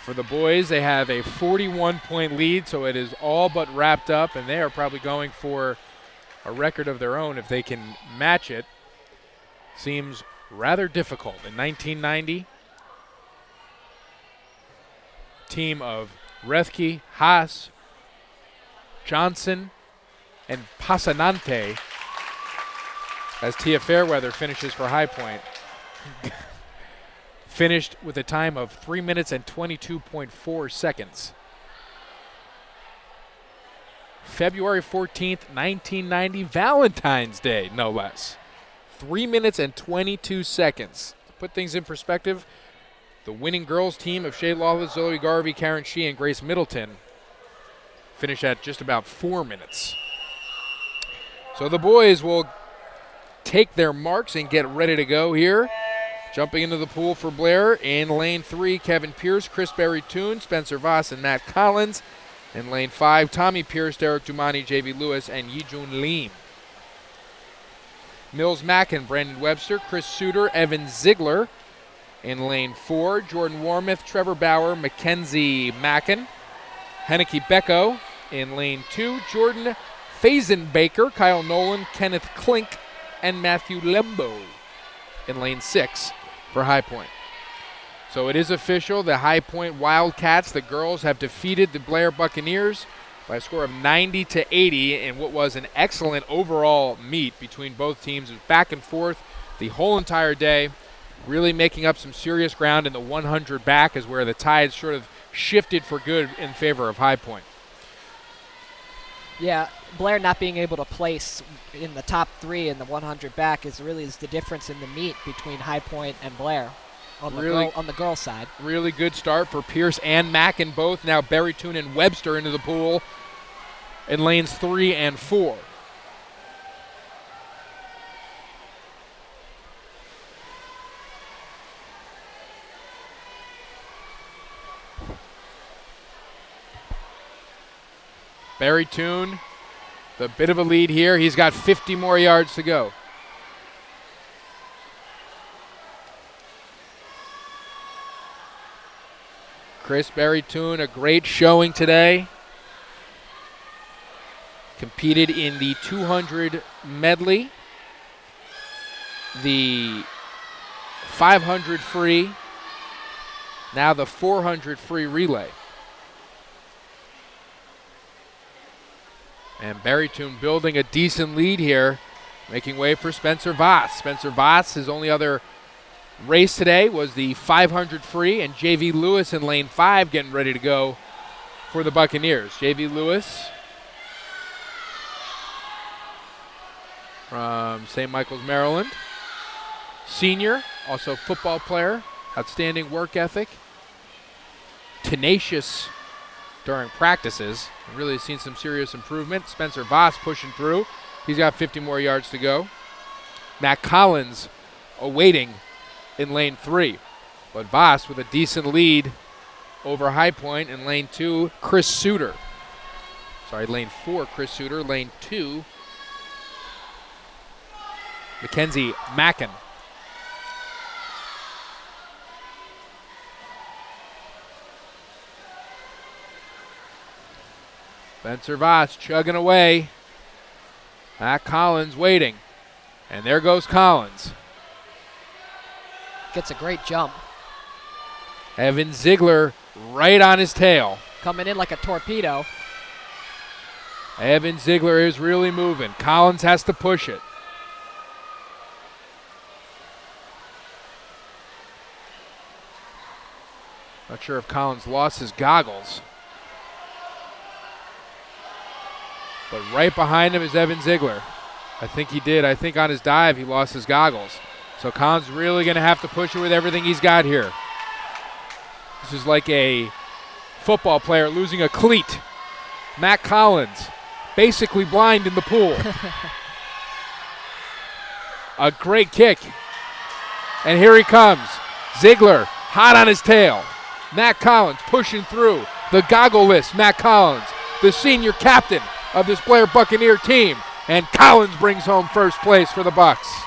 For the boys, they have a 41-point lead, so it is all but wrapped up, and they are probably going for a record of their own if they can match it. Seems rather difficult. In 1990, team of Rethke, Haas, Johnson, and Pasanante, as Tia Fairweather finishes for High Point. finished with a time of 3 minutes and 22.4 seconds. February 14th, 1990, Valentine's Day, no less. 3 minutes and 22 seconds. To put things in perspective, the winning girls team of Shay Lawless, Zoe Garvey, Karen Shee, and Grace Middleton finished at just about 4 minutes. So the boys will take their marks and get ready to go here. Jumping into the pool for Blair in lane 3, Kevin Pierce, Chris Berry-Toon, Spencer Voss, and Matt Collins. In lane 5, Tommy Pierce, Derek Dumani, J.V. Lewis, and Yijun Lim. Mills Mackin, Brandon Webster, Chris Suter, Evan Ziegler. In lane 4, Jordan Warmouth, Trevor Bauer, Mackenzie Mackin. Henneke Becko. In lane 2, Jordan Fazenbaker, Kyle Nolan, Kenneth Klink, and Matthew Lembo. In lane 6 for High Point. So it is official. The High Point Wildcats, the girls, have defeated the Blair Buccaneers by a score of 90-80 in what was an excellent overall meet between both teams. It was back and forth the whole entire day, really making up some serious ground in the 100 back is where the tides sort of shifted for good in favor of High Point. Yeah, Blair not being able to place in the top 3 in the 100 back is the difference in the meet between High Point and Blair on the girl side. Really good start for Pierce and Mackin both. Now Berry-Toon and Webster into the pool in lanes 3 and 4. Berry-Toon, the bit of a lead here. He's got 50 more yards to go. Chris Berry-Toon, a great showing today. Competed in the 200 medley, the 500 free, now the 400 free relay. And Berry-Toon building a decent lead here, making way for Spencer Voss. Spencer Voss, his only other race today was the 500 free, and J.V. Lewis in lane 5 getting ready to go for the Buccaneers. J.V. Lewis from St. Michael's, Maryland. Senior, also football player, outstanding work ethic, tenacious during practices. Really seen some serious improvement. Spencer Voss pushing through. He's got 50 more yards to go. Matt Collins awaiting in lane 3. But Voss with a decent lead over High Point in lane 2, Chris Suter. Sorry, lane 4, Chris Suter. Lane 2, Mackenzie Mackin. Spencer Voss chugging away. Matt Collins waiting. And there goes Collins. Gets a great jump. Evan Ziegler right on his tail. Coming in like a torpedo. Evan Ziegler is really moving. Collins has to push it. Not sure if Collins lost his goggles. But right behind him is Evan Ziegler. I think he did. I think on his dive he lost his goggles. So Collins really going to have to push it with everything he's got here. This is like a football player losing a cleat. Matt Collins, basically blind in the pool. A great kick. And here he comes. Ziegler, hot on his tail. Matt Collins pushing through. The goggle-less Matt Collins, the senior captain of this Blair Buccaneer team. And Collins brings home first place for the Bucs.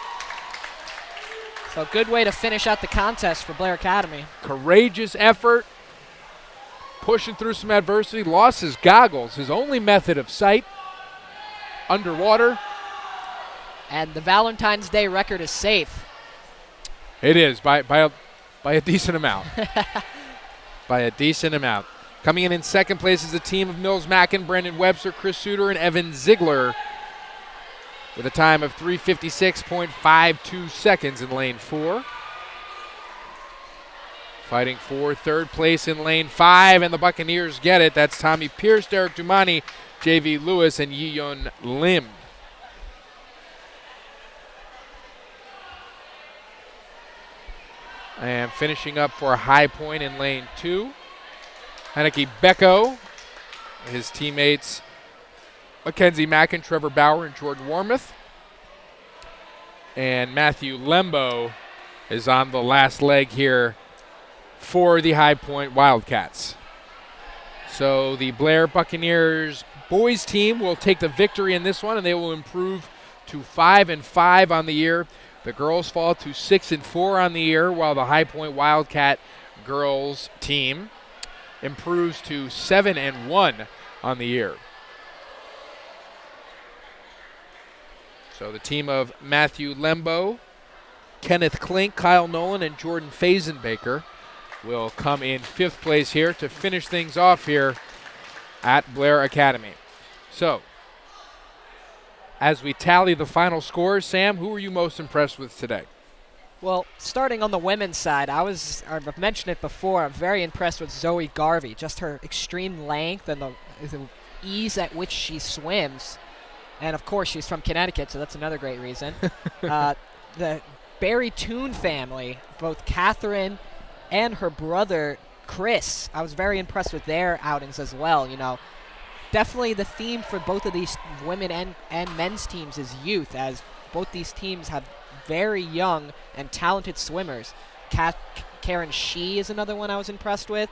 So a good way to finish out the contest for Blair Academy. Courageous effort, pushing through some adversity, lost his goggles, his only method of sight, underwater. And the Valentine's Day record is safe. It is, by a decent amount. By a decent amount. Coming in second place is the team of Mills Mackin, Brandon Webster, Chris Suter, and Evan Ziegler, with a time of 3:56.52 seconds in lane 4. fighting for third place in lane 5, and the Buccaneers get it. That's Tommy Pierce, Derek Dumani, J.V. Lewis, and Yi-Yun Lim. And finishing up for High Point in lane 2, Hanneke Becko, his teammates Mackenzie Mackin, Trevor Bauer, and Jordan Warmoth. And Matthew Lembo is on the last leg here for the High Point Wildcats. So the Blair Buccaneers boys team will take the victory in this one, and they will improve to 5-5 on the year. The girls fall to 6-4 on the year, while the High Point Wildcat girls team improves to 7-1 on the year. So the team of Matthew Lembo, Kenneth Klink, Kyle Nolan, and Jordan Fazenbaker will come in 5th place here to finish things off here at Blair Academy. So, as we tally the final scores, Sam, who were you most impressed with today? Well, starting on the women's side, I've mentioned it before, I'm very impressed with Zoe Garvey. Just her extreme length and the ease at which she swims. And, of course, she's from Connecticut, so that's another great reason. The Barry Toon family, both Catherine and her brother Chris, I was very impressed with their outings as well. You know, definitely the theme for both of these women and men's teams is youth, as both these teams have very young and talented swimmers. Karen Shee is another one I was impressed with.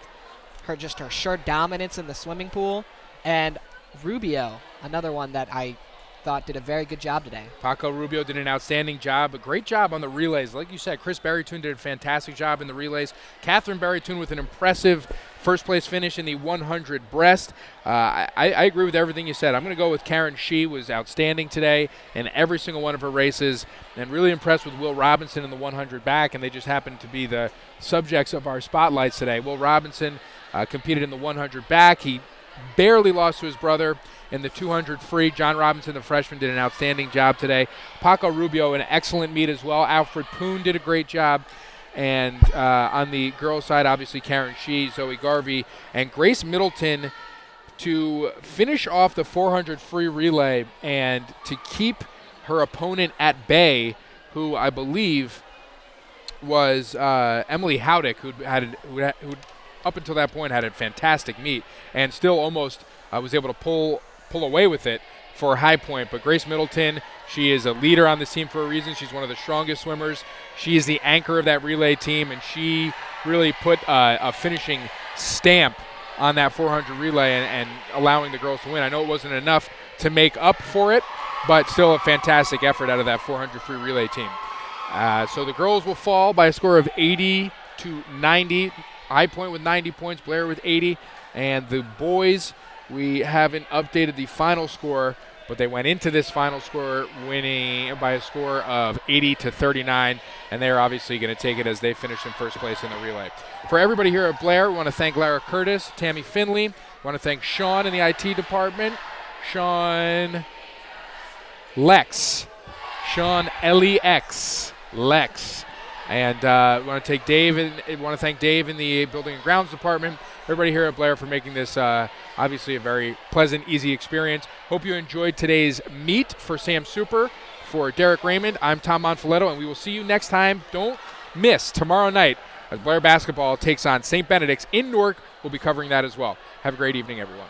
Her sheer dominance in the swimming pool. And Rubio, another one that I thought did a very good job today. Paco Rubio did an outstanding job, a great job on the relays. Like you said, Chris Berrytoon did a fantastic job in the relays. Catherine Berrytoon with an impressive first place finish in the 100 breast. I agree with everything you said. I'm going to go with Karen Shee, was outstanding today in every single one of her races, and really impressed with Will Robinson in the 100 back, and they just happened to be the subjects of our spotlights today. Will Robinson competed in the 100 back. He barely lost to his brother in the 200 free. John Robinson, the freshman, did an outstanding job today. Paco Rubio, an excellent meet as well. Alfred Poon did a great job. And on the girls' side, obviously Karen Shee, Zoe Garvey, and Grace Middleton to finish off the 400 free relay and to keep her opponent at bay, who I believe was Emily Howdick, who up until that point had a fantastic meet and still almost was able to pull away with it for High Point. But Grace Middleton, she is a leader on this team for a reason. She's one of the strongest swimmers. She is the anchor of that relay team, and she really put a finishing stamp on that 400 relay and allowing the girls to win. I know it wasn't enough to make up for it, but still a fantastic effort out of that 400 free relay team. So the girls will fall by a score of 80 to 90. High Point with 90 points, Blair with 80. And the boys, we haven't updated the final score, but they went into this final score winning by a score of 80 to 39, and they're obviously going to take it as they finish in first place in the relay. For everybody here at Blair, we want to thank Lara Curtis, Tammy Finley. We want to thank Sean in the IT department, Sean Lex, Sean L-E-X, Lex. And we want to thank Dave in the building and grounds department. Everybody here at Blair for making this obviously a very pleasant, easy experience. Hope you enjoyed today's meet. For Sam Super, for Derek Raymond, I'm Tom Monfiletto, and we will see you next time. Don't miss tomorrow night as Blair basketball takes on St. Benedict's in Newark. We'll be covering that as well. Have a great evening, everyone.